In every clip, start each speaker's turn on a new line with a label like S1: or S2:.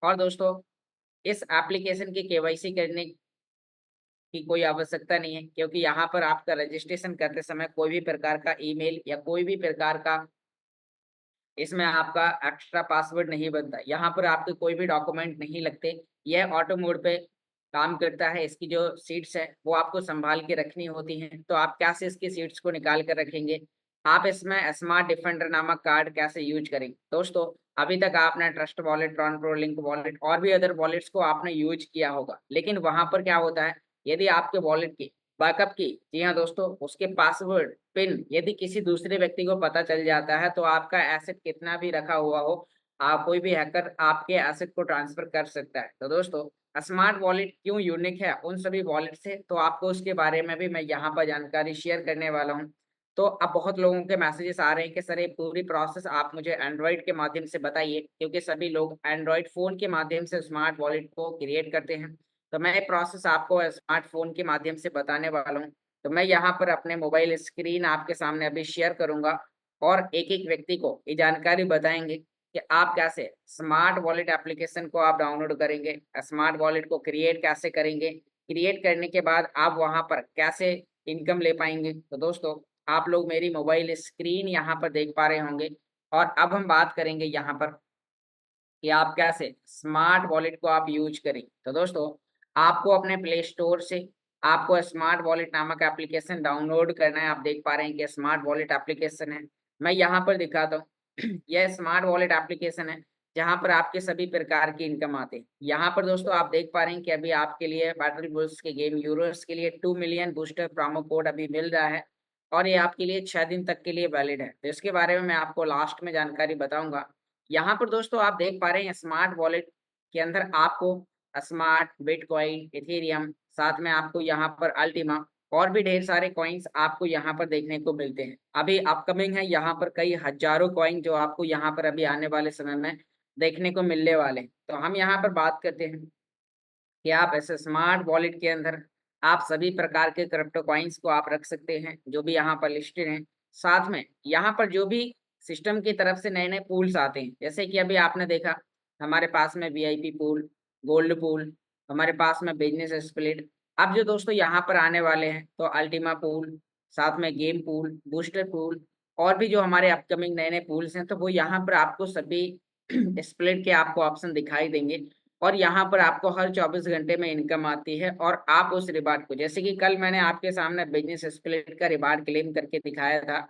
S1: और दोस्तों इस एप्लीकेशन की केवाईसी करने की कोई आवश्यकता नहीं है, क्योंकि यहाँ पर आपका रजिस्ट्रेशन करते समय कोई भी प्रकार का ईमेल या कोई भी प्रकार का इसमें आपका एक्स्ट्रा पासवर्ड नहीं बनता। यहाँ पर आपके कोई भी डॉक्यूमेंट नहीं लगते। यह ऑटो मोड पे काम करता है। इसकी जो सीट्स है वो आपको संभाल के रखनी होती हैं। तो आप कैसे इसकी सीट्स को निकाल कर रखेंगे? आप इसमें स्मार्ट डिफेंडर नामक कार्ड कैसे यूज करेंगे? दोस्तों, अभी तक आपने trust wallet, Tron link wallet और भी अदर वॉलेट्स को आपने यूज किया होगा, लेकिन वहां पर क्या होता है, यदि आपके वॉलेट की बैकअप की, जी हाँ दोस्तों, उसके पासवर्ड पिन यदि किसी दूसरे व्यक्ति को पता चल जाता है, तो आपका एसेट कितना भी रखा हुआ हो, कोई भी हैकर आपके एसेट को ट्रांसफर कर सकता है। तो दोस्तों, स्मार्ट वॉलेट क्यों यूनिक है उन सभी वॉलेट से, तो आपको उसके बारे में भी मैं यहाँ पर जानकारी शेयर करने वाला हूँ। तो अब बहुत लोगों के मैसेजेस आ रहे हैं कि सर ये पूरी प्रोसेस आप मुझे एंड्रॉइड के माध्यम से बताइए, क्योंकि सभी लोग एंड्रॉइड फ़ोन के माध्यम से स्मार्ट वॉलेट को क्रिएट करते हैं। तो मैं ये प्रोसेस आपको स्मार्टफ़ोन के माध्यम से बताने वाला हूँ। तो मैं यहाँ पर अपने मोबाइल स्क्रीन आपके सामने अभी शेयर करूँगा और एक-एक व्यक्ति को ये जानकारी बताएँगे कि आप कैसे स्मार्ट वॉलेट एप्लीकेशन को आप डाउनलोड करेंगे, स्मार्ट वॉलेट को क्रिएट कैसे करेंगे, क्रिएट करने के बाद आप वहाँ पर कैसे इनकम ले पाएँगे। तो दोस्तों, आप लोग मेरी मोबाइल स्क्रीन यहाँ पर देख पा रहे होंगे और अब हम बात करेंगे यहाँ पर कि आप कैसे स्मार्ट वॉलेट को आप यूज करें। तो दोस्तों, आपको अपने प्ले स्टोर से आपको स्मार्ट वॉलेट नामक एप्लीकेशन डाउनलोड करना है। आप देख पा रहे हैं कि स्मार्ट वॉलेट एप्लीकेशन है। मैं यहाँ पर दिखाता हूँ। यह स्मार्ट वॉलेट एप्लीकेशन है, जहाँ पर आपके सभी प्रकार की इनकम आते हैं। यहाँ पर दोस्तों आप देख पा रहे हैं कि अभी आपके लिए बैटल बुल्स के गेम यूरोस के लिए 2 मिलियन बूस्टर प्रोमो कोड अभी मिल रहा है और ये आपके लिए 6 दिन तक के लिए वैलिड है। तो इसके बारे में मैं आपको लास्ट में जानकारी बताऊँगा। यहाँ पर दोस्तों आप देख पा रहे हैं स्मार्ट वॉलेट के अंदर आपको स्मार्ट, बिटकॉइन, इथेरियम, साथ में आपको यहाँ पर अल्टीमा और भी ढेर सारे कॉइन्स आपको यहाँ पर देखने को मिलते हैं। अभी अपकमिंग है यहाँ पर कई हज़ारों कॉइन जो आपको यहाँ पर अभी आने वाले समय में देखने को मिलने वाले हैं। तो हम यहाँ पर बात करते हैं कि आप ऐसे स्मार्ट वॉलेट के अंदर आप सभी प्रकार के क्रिप्टो कॉइन्स को आप रख सकते हैं, जो भी यहाँ पर लिस्टेड हैं। साथ में यहाँ पर जो भी सिस्टम की तरफ से नए-नए पूल्स आते हैं, जैसे कि अभी आपने देखा हमारे पास में वीआईपी पूल, गोल्ड पूल, हमारे पास में बिज़नेस स्प्लिट। अब जो दोस्तों यहाँ पर आने वाले हैं, तो अल्टीमा पूल, साथ में गेम पूल, बूस्टर पूल और भी जो हमारे अपकमिंग नए-नए पूल्स हैं, तो वो यहाँ पर आपको सभी स्प्लिट के आपको ऑप्शन दिखाई देंगे। और यहाँ पर आपको हर 24 घंटे में इनकम आती है और आप उस रिवार्ड को, जैसे कि कल मैंने आपके सामने बिज़नेस स्प्लिट का रिवार्ड क्लेम करके दिखाया था।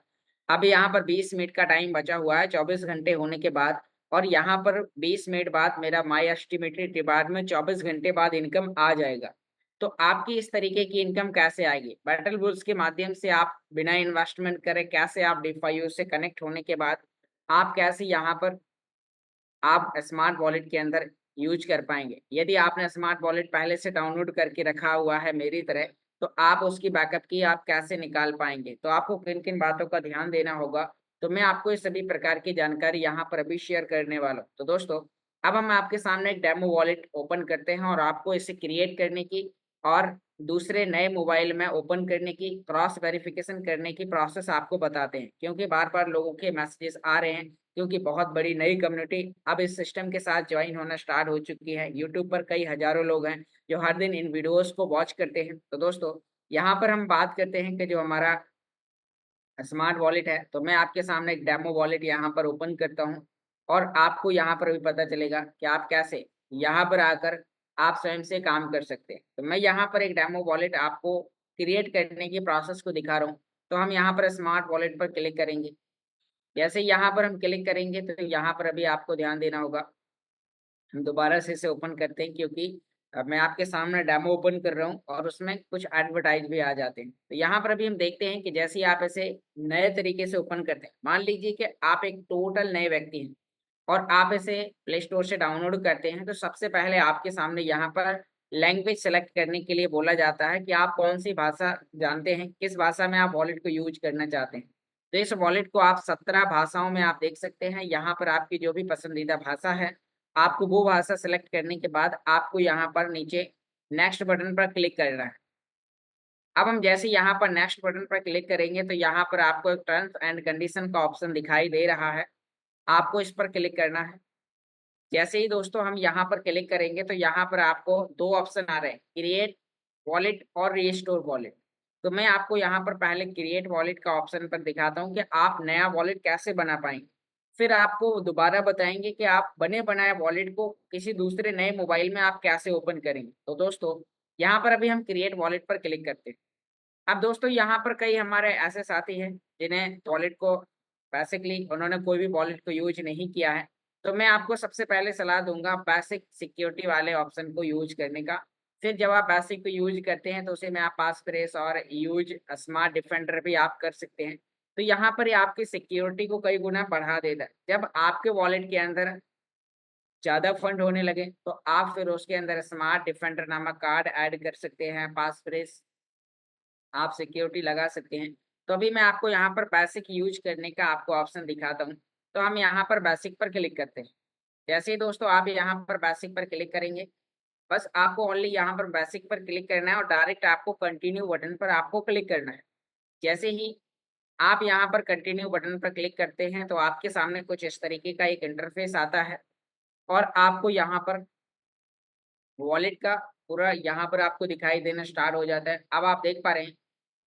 S1: अब यहाँ पर 20 मिनट का टाइम बचा हुआ है 24 घंटे होने के बाद और यहाँ पर 20 मिनट बाद मेरा माय एस्टिमेटेड रिवार्ड में 24 घंटे बाद इनकम आ जाएगा। तो आपकी इस तरीके की इनकम कैसे आएगी? बैटल बुल्स के माध्यम से आप बिना इन्वेस्टमेंट करे कैसे आप डीफाईओ से कनेक्ट होने के बाद आप कैसे यहाँ पर आप स्मार्ट वॉलेट के अंदर यूज़ कर पाएँगे। यदि आपने स्मार्ट वॉलेट पहले से डाउनलोड करके रखा हुआ है मेरी तरह, तो आप उसकी बैकअप की आप कैसे निकाल पाएँगे? तो आपको किन-किन बातों का ध्यान देना होगा, तो मैं आपको ये सभी प्रकार की जानकारी यहाँ पर अभी शेयर करने वाला हूँ। तो दोस्तों, अब हम आपके सामने एक डेमो वॉलेट ओपन करते हैं और आपको इसे क्रिएट करने की और दूसरे नए मोबाइल में ओपन करने की, क्रॉस वेरिफ़िकेशन करने की प्रोसेस आपको बताते हैं। क्योंकि बार-बार लोगों के मैसेजेस आ रहे हैं, क्योंकि बहुत बड़ी नई कम्युनिटी अब इस सिस्टम के साथ जॉइन होना स्टार्ट हो चुकी है। यूट्यूब पर कई हज़ारों लोग हैं, जो हर दिन इन वीडियोज़ को वॉच करते हैं। तो दोस्तों, यहाँ पर हम बात करते हैं कि जो हमारा स्मार्ट वॉलेट है, तो मैं आपके सामने एक डेमो वॉलेट यहाँ पर ओपन करता हूँ और आपको यहाँ पर भी पता चलेगा कि आप कैसे यहाँ पर आकर आप स्वयं से काम कर सकते हैं। तो मैं यहाँ पर एक डेमो वॉलेट आपको क्रिएट करने की प्रोसेस को दिखा रहा हूँ। तो हम यहाँ पर स्मार्ट वॉलेट पर क्लिक करेंगे। जैसे ही यहाँ पर हम क्लिक करेंगे तो यहाँ पर अभी आपको ध्यान देना होगा। हम दोबारा से इसे ओपन करते हैं, क्योंकि मैं आपके सामने डेमो ओपन कर रहा हूँ और उसमें कुछ एडवर्टाइज भी आ जाते हैं। तो यहाँ पर अभी हम देखते हैं कि जैसे ही आप इसे नए तरीके से ओपन करते हैं, मान लीजिए कि आप एक टोटल नए व्यक्ति हैं और आप इसे प्ले स्टोर से डाउनलोड करते हैं, तो सबसे पहले आपके सामने यहाँ पर लैंग्वेज सेलेक्ट करने के लिए बोला जाता है कि आप कौन-सी भाषा जानते हैं, किस भाषा में आप वॉलेट को यूज़ करना चाहते हैं। तो इस वॉलेट को आप 17 भाषाओं में आप देख सकते हैं। यहाँ पर आपकी जो भी पसंदीदा भाषा है, आपको वो भाषा सेलेक्ट करने के बाद आपको यहाँ पर नीचे नेक्स्ट बटन पर क्लिक करना है। अब हम जैसे यहाँ पर नेक्स्ट बटन पर क्लिक करेंगे, तो यहाँ पर आपको एक टर्म्स एंड कंडीशन का ऑप्शन दिखाई दे रहा है। आपको इस पर क्लिक करना है। जैसे ही दोस्तों हम यहाँ पर क्लिक करेंगे तो यहाँ पर आपको 2 ऑप्शन आ रहे हैं, क्रिएट वॉलेट और रीस्टोर वॉलेट। तो मैं आपको यहाँ पर पहले क्रिएट वॉलेट का ऑप्शन पर दिखाता हूँ कि आप नया वॉलेट कैसे बना पाएंगे। फिर आपको दोबारा बताएंगे कि आप बने बनाए वॉलेट को किसी दूसरे नए मोबाइल में आप कैसे ओपन करेंगे। तो दोस्तों यहाँ पर अभी हम क्रिएट वॉलेट पर क्लिक करते हैं। अब दोस्तों यहाँ पर कई हमारे ऐसे साथी हैं जिन्हें वॉलेट को बेसिकली उन्होंने कोई भी वॉलेट को यूज नहीं किया है। तो मैं आपको सबसे पहले सलाह दूंगा बेसिक सिक्योरिटी वाले ऑप्शन को यूज करने का। फिर जब आप बेसिक को यूज करते हैं तो उसे में आप पास फ्रेस और यूज स्मार्ट डिफेंडर भी आप कर सकते हैं। तो यहाँ पर ये आपकी सिक्योरिटी को कई गुना बढ़ा देता है। जब आपके वॉलेट के अंदर ज्यादा फंड होने लगे तो आप फिर उसके अंदर स्मार्ट डिफेंडर नामक कार्ड ऐड कर सकते हैं, पास फ्रेस आप सिक्योरिटी लगा सकते हैं। तो अभी मैं आपको यहाँ पर बेसिक यूज करने का आपको ऑप्शन दिखाता हूँ। तो हम यहाँ पर बेसिक पर क्लिक करते हैं। जैसे ही दोस्तों आप यहाँ पर बेसिक पर क्लिक करेंगे, बस आपको ओनली यहाँ पर बेसिक पर क्लिक करना है और डायरेक्ट आपको कंटिन्यू बटन पर आपको क्लिक करना है। जैसे ही आप यहाँ पर कंटिन्यू बटन पर क्लिक करते हैं तो आपके सामने कुछ इस तरीके का एक इंटरफेस आता है और आपको यहाँ पर वॉलेट का पूरा यहाँ पर आपको दिखाई देना स्टार्ट हो जाता है। अब आप देख पा रहे हैं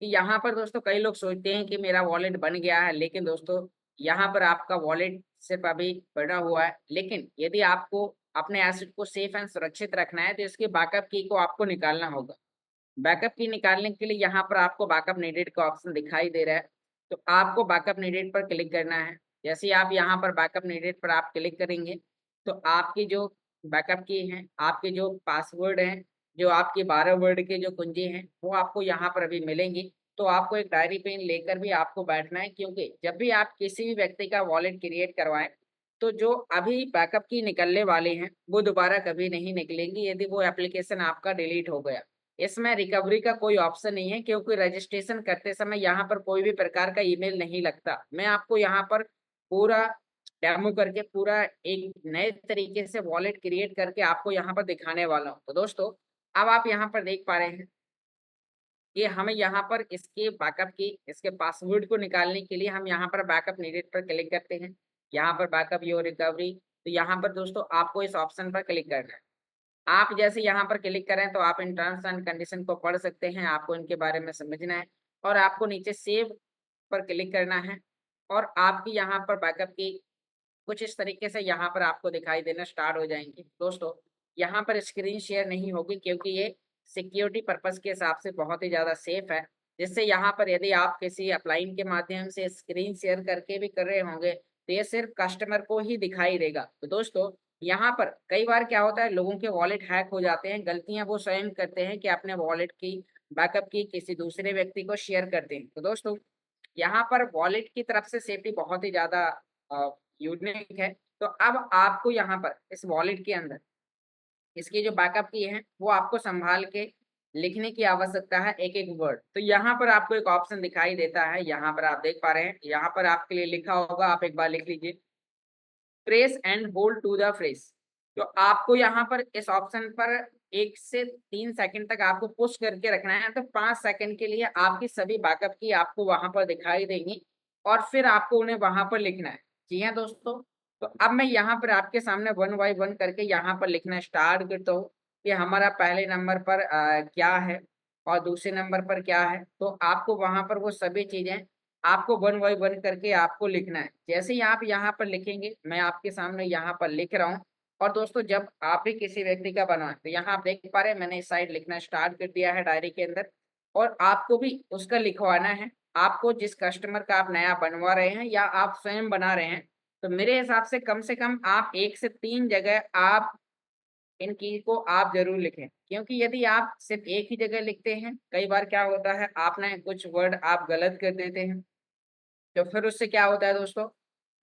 S1: कि यहाँ पर दोस्तों कई लोग सोचते हैं कि मेरा वॉलेट बन गया है, लेकिन दोस्तों यहाँ पर आपका वॉलेट सिर्फ अभी बना हुआ है। लेकिन यदि आपको अपने एसेट को सेफ एंड सुरक्षित रखना है तो इसकी बैकअप की को आपको निकालना होगा। बैकअप की निकालने के लिए यहाँ पर आपको बैकअप नीडेड का ऑप्शन दिखाई दे रहा है। तो आपको बैकअप नीडेड पर क्लिक करना है। जैसे ही आप यहाँ पर बैकअप नीडेड पर आप क्लिक करेंगे तो आपकी जो बैकअप की हैं, आपके जो पासवर्ड हैं, जो आपके 12 वर्ड के जो कुंजी हैं, वो आपको यहाँ पर अभी मिलेंगी। तो आपको एक डायरी पेन लेकर भी आपको बैठना है, क्योंकि जब भी आप किसी भी व्यक्ति का वॉलेट क्रिएट करवाएं तो जो अभी बैकअप की निकलने वाले हैं वो दोबारा कभी नहीं निकलेंगी यदि वो एप्लीकेशन आपका डिलीट हो गया। इसमें रिकवरी का कोई ऑप्शन नहीं है, क्योंकि रजिस्ट्रेशन करते समय यहाँ पर कोई भी प्रकार का ईमेल नहीं लगता। मैं आपको यहाँ पर पूरा डेमो करके पूरा एक नए तरीके से वॉलेट क्रिएट करके आपको यहाँ पर दिखाने वाला हूँ। तो दोस्तों अब आप यहाँ पर देख पा रहे हैं कि हमें यहाँ पर इसके बैकअप की इसके पासवर्ड को निकालने के लिए हम यहाँ पर बैकअप नीडेड पर क्लिक करते हैं। यहाँ पर बैकअप योर रिकवरी, तो यहाँ पर दोस्तों आपको इस ऑप्शन पर क्लिक करना है। आप जैसे यहाँ पर क्लिक करें तो आप इन टर्म्स एंड कंडीशन को पढ़ सकते हैं, आपको इनके बारे में समझना है और आपको नीचे सेव पर क्लिक करना है और आपकी यहाँ पर बैकअप की कुछ इस तरीके से यहाँ पर आपको दिखाई देना स्टार्ट हो जाएंगी। दोस्तों यहाँ पर स्क्रीन शेयर नहीं होगी, क्योंकि ये सिक्योरिटी पर्पस के हिसाब से बहुत ही ज़्यादा सेफ है। जिससे यहाँ पर यदि आप किसी अपलाइन के माध्यम से स्क्रीन शेयर करके भी कर रहे होंगे तो ये सिर्फ कस्टमर को ही दिखाई देगा। तो दोस्तों यहाँ पर कई बार क्या होता है, लोगों के वॉलेट हैक हो जाते हैं, गलतियां वो स्वयं करते हैं कि अपने वॉलेट की बैकअप की किसी दूसरे व्यक्ति को शेयर करते हैं। तो दोस्तों यहाँ पर वॉलेट की तरफ से सेफ्टी बहुत ही ज़्यादा यूनिक है। तो अब आपको यहाँ पर इस वॉलेट के अंदर इसकी जो बैकअप की है वो आपको संभाल के लिखने की आवश्यकता है, एक एक वर्ड। तो यहाँ पर आपको एक ऑप्शन दिखाई देता है, यहाँ पर आप देख पा रहे हैं, यहाँ पर आपके लिए लिखा होगा, आप एक बार लिख लीजिए, press and hold to the phrase. तो आपको यहाँ पर इस ऑप्शन पर 1 से 3 सेकंड तक आपको पुश करके रखना है। तो 5 सेकंड के लिए आपकी सभी बैकअप की आपको वहां पर दिखाई देंगी और फिर आपको उन्हें वहां पर लिखना है। जी हाँ दोस्तों, तो अब मैं यहाँ पर आपके सामने वन बाय वन करके यहाँ पर लिखना स्टार्ट करता हूँ कि हमारा पहले नंबर पर क्या है और दूसरे नंबर पर क्या है। तो आपको वहां पर वो सभी चीजें आपको वन बाय वन करके आपको लिखना है। जैसे ही आप यहाँ पर लिखेंगे, मैं आपके सामने यहाँ पर लिख रहा हूँ। और दोस्तों जब आप भी किसी व्यक्ति का बनवाएं तो यहाँ आप देख पा रहे हैं मैंने इस साइड लिखना स्टार्ट कर दिया है डायरी के अंदर, और आपको भी उसका लिखवाना है। आपको जिस कस्टमर का आप नया बनवा रहे हैं या आप स्वयं बना रहे हैं, तो मेरे हिसाब से कम आप 1 से 3 जगह आप इन की को आप जरूर लिखें। क्योंकि यदि आप सिर्फ एक ही जगह लिखते हैं, कई बार क्या होता है आपने कुछ वर्ड आप गलत कर देते हैं, तो फिर उससे क्या होता है दोस्तों,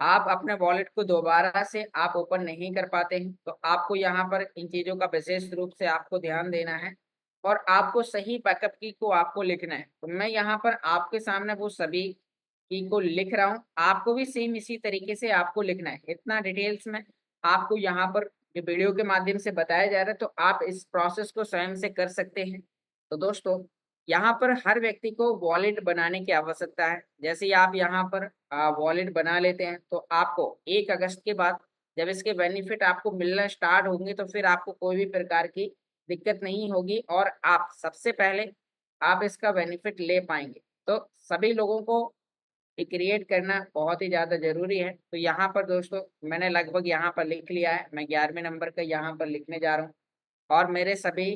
S1: आप अपने वॉलेट को दोबारा से आप ओपन नहीं कर पाते हैं। तो आपको यहाँ पर इन चीज़ों का विशेष रूप से आपको ध्यान देना है और आपको सही बैकअप की को आपको लिखना है। तो मैं यहाँ पर आपके सामने वो सभी की को लिख रहा हूँ, आपको भी सेम इसी तरीके से आपको लिखना है। इतना डिटेल्स में आपको यहाँ पर जो वीडियो के माध्यम से बताया जा रहा है, तो आप इस प्रोसेस को स्वयं से कर सकते हैं। तो दोस्तों यहाँ पर हर व्यक्ति को वॉलेट बनाने की आवश्यकता है। जैसे ही आप यहाँ पर वॉलेट बना लेते हैं तो आपको 1 अगस्त के बाद जब इसके बेनिफिट आपको मिलना स्टार्ट होंगे तो फिर आपको कोई भी प्रकार की दिक्कत नहीं होगी और आप सबसे पहले आप इसका बेनिफिट ले पाएंगे। तो सभी लोगों को ये क्रिएट करना बहुत ही ज़्यादा ज़रूरी है। तो यहाँ पर दोस्तों मैंने लगभग यहाँ पर लिख लिया है, मैं 11वें नंबर का यहाँ पर लिखने जा रहा हूँ और मेरे सभी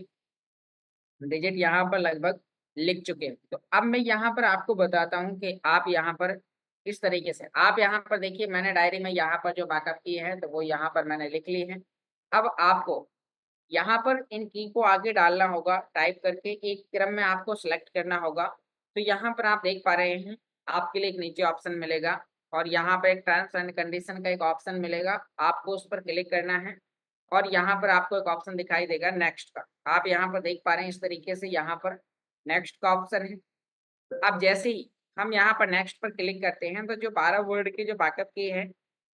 S1: डिजिट यहाँ पर लगभग लिख चुके हैं। तो अब मैं यहाँ पर आपको बताता हूँ कि आप यहाँ पर इस तरीके से आप यहाँ पर देखिए, मैंने डायरी में यहाँ पर जो बैकअप की है तो वो यहाँ पर मैंने लिख ली है। अब आपको यहाँ पर इन की को आगे डालना होगा, टाइप करके एक क्रम में आपको सेलेक्ट करना होगा। तो यहाँ पर आप देख पा रहे हैं, आपके लिए एक नीचे ऑप्शन मिलेगा और यहाँ पर एक टर्म्स एंड कंडीशन का एक ऑप्शन मिलेगा, आपको उस पर क्लिक करना है और यहाँ पर आपको एक ऑप्शन दिखाई देगा नेक्स्ट का। आप यहाँ पर देख पा रहे हैं इस तरीके से यहाँ पर नेक्स्ट का ऑप्शन है। अब जैसे ही हम यहाँ पर नेक्स्ट पर क्लिक करते हैं तो जो 12 वर्ड की जो बैकअप की है,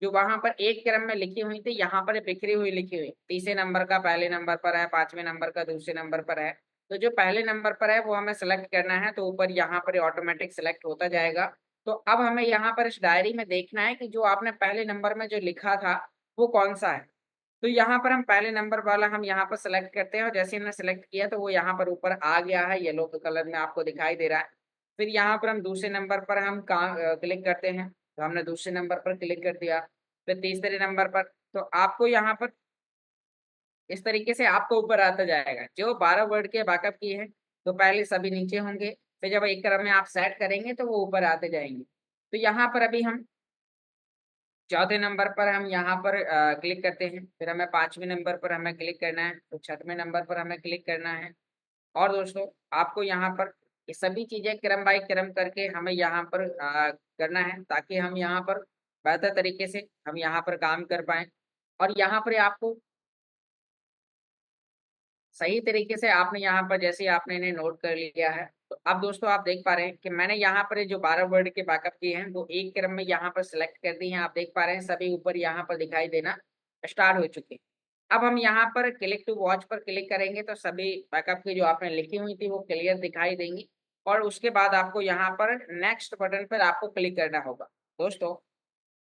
S1: जो वहां पर एक क्रम में लिखी हुई थी, यहाँ पर बिखरी हुई लिखी हुई, तीसरे नंबर का पहले नंबर पर है, 5वें नंबर का दूसरे नंबर पर है। तो जो पहले नंबर पर है वो हमें सेलेक्ट करना है, तो ऊपर यहाँ पर ऑटोमेटिक सेलेक्ट होता जाएगा। तो अब हमें यहाँ पर इस डायरी में देखना है कि जो आपने पहले नंबर में जो लिखा था वो कौन सा है। तो यहाँ पर हम पहले नंबर वाला हम यहाँ पर सेलेक्ट करते हैं और जैसे हमने सेलेक्ट किया तो वो यहाँ पर ऊपर आ गया है, येलो कलर में आपको दिखाई दे रहा है। फिर यहाँ पर हम दूसरे नंबर पर हम क्लिक करते हैं, तो हमने दूसरे नंबर पर क्लिक कर दिया। फिर तीसरे नंबर पर, तो आपको यहाँ पर इस तरीके से आपको ऊपर आता जाएगा। जो 12 वर्ड के बैकअप की है तो पहले सभी नीचे होंगे, फिर जब एक क्रम में आप सेट करेंगे तो वो ऊपर आते जाएंगे। तो यहाँ पर अभी हम चौथे नंबर पर हम यहाँ पर क्लिक करते हैं, फिर हमें 5वें नंबर पर हमें क्लिक करना है, तो 6वें नंबर पर हमें क्लिक करना है। और दोस्तों आपको यहाँ पर ये सभी चीजें क्रम बाय क्रम करके हमें यहाँ पर करना है, ताकि हम यहाँ पर बेहतर तरीके से हम यहाँ पर काम कर पाए। और यहाँ पर आपको सही तरीके से आपने यहाँ पर जैसे आपने इन्हें नोट कर लिया है, तो अब दोस्तों आप देख पा रहे हैं कि मैंने यहाँ पर ये जो 12 वर्ड के बैकअप किए हैं वो एक क्रम में यहाँ पर सिलेक्ट कर दी हैं। आप देख पा रहे हैं सभी ऊपर यहाँ पर दिखाई देना स्टार्ट हो चुके हैं। अब हम यहाँ पर क्लिक टू वॉच पर क्लिक करेंगे तो सभी बैकअप की जो आपने लिखी हुई थी वो क्लियर दिखाई देंगी और उसके बाद आपको यहाँ पर नेक्स्ट बटन पर आपको क्लिक करना होगा। दोस्तों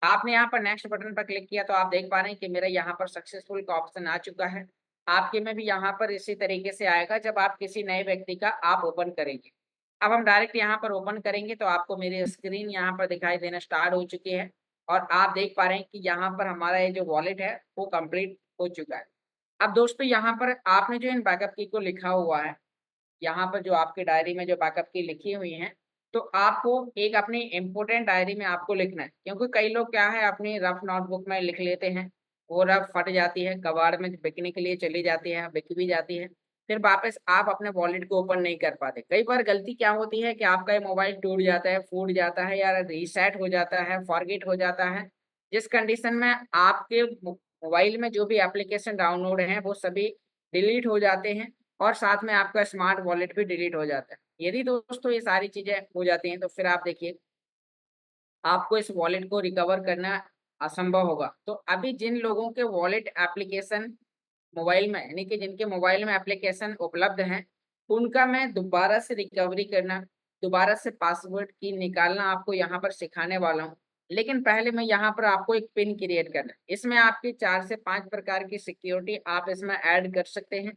S1: आपने यहाँ पर नेक्स्ट बटन पर क्लिक किया तो आप देख पा रहे हैं कि मेरा यहाँ पर सक्सेसफुल का ऑप्शन आ चुका है। आपके में भी यहाँ पर इसी तरीके से आएगा जब आप किसी नए व्यक्ति का आप ओपन करेंगे। अब हम डायरेक्ट यहाँ पर ओपन करेंगे तो आपको मेरी स्क्रीन यहाँ पर दिखाई देना स्टार्ट हो चुकी है और आप देख पा रहे हैं कि यहाँ पर हमारा ये जो वॉलेट है वो कंप्लीट हो चुका है। अब दोस्तों यहाँ पर आपने जो इन बैकअप की को लिखा हुआ है, यहाँ पर जो आपकी डायरी में जो बैकअप की लिखी हुई हैं, तो आपको एक अपनी इम्पोर्टेंट डायरी में आपको लिखना है, क्योंकि कई लोग क्या है अपनी रफ नोटबुक में लिख लेते हैं, वो रफ फट जाती है, कबाड़ में बिकने के लिए चली जाती है, बिक भी जाती है, फिर वापस आप अपने वॉलेट को ओपन नहीं कर पाते। कई बार गलती क्या होती है कि आपका ये मोबाइल टूट जाता है, फूट जाता है या रीसेट हो जाता है, फॉरगेट हो जाता है, जिस कंडीशन में आपके मोबाइल में जो भी एप्लीकेशन डाउनलोड हैं वो सभी डिलीट हो जाते हैं और साथ में आपका स्मार्ट वॉलेट भी डिलीट हो जाता है। यदि दोस्तों ये सारी चीज़ें हो जाती हैं तो फिर आप देखिए आपको इस वॉलेट को रिकवर करना असंभव होगा। तो अभी जिन लोगों के वॉलेट एप्लीकेशन मोबाइल में यानी कि जिनके मोबाइल में एप्लीकेशन उपलब्ध हैं, उनका मैं दोबारा से रिकवरी करना, दोबारा से पासवर्ड की निकालना आपको यहाँ पर सिखाने वाला हूँ। लेकिन पहले मैं यहाँ पर आपको एक पिन क्रिएट करना है। इसमें आपकी 4 से 5 प्रकार की सिक्योरिटी आप इसमें ऐड कर सकते हैं।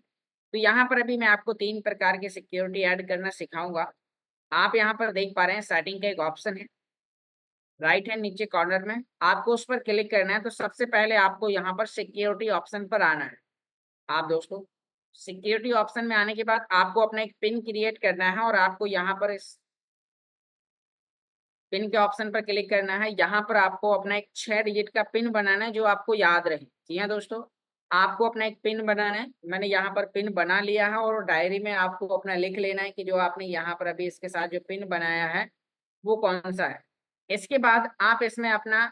S1: तो यहाँ पर अभी मैं आपको 3 प्रकार की सिक्योरिटी ऐड करना सिखाऊँगा। आप यहाँ पर देख पा रहे हैं सेटिंग का एक ऑप्शन है, राइट हैंड नीचे कॉर्नर में, आपको उस पर क्लिक करना है। तो सबसे पहले आपको यहाँ पर सिक्योरिटी ऑप्शन पर आना है। आप दोस्तों सिक्योरिटी ऑप्शन में आने के बाद आपको अपना एक पिन क्रिएट करना है और आपको यहाँ पर इस पिन के ऑप्शन पर क्लिक करना है। यहाँ पर आपको अपना एक 6 डिजिट का पिन बनाना है जो आपको याद रहे। जी हाँ दोस्तों, आपको अपना एक पिन बनाना है। मैंने यहाँ पर पिन बना लिया है और डायरी में आपको अपना लिख लेना है कि जो आपने यहाँ पर अभी इसके साथ जो पिन बनाया है वो कौन सा है। इसके बाद आप इसमें अपना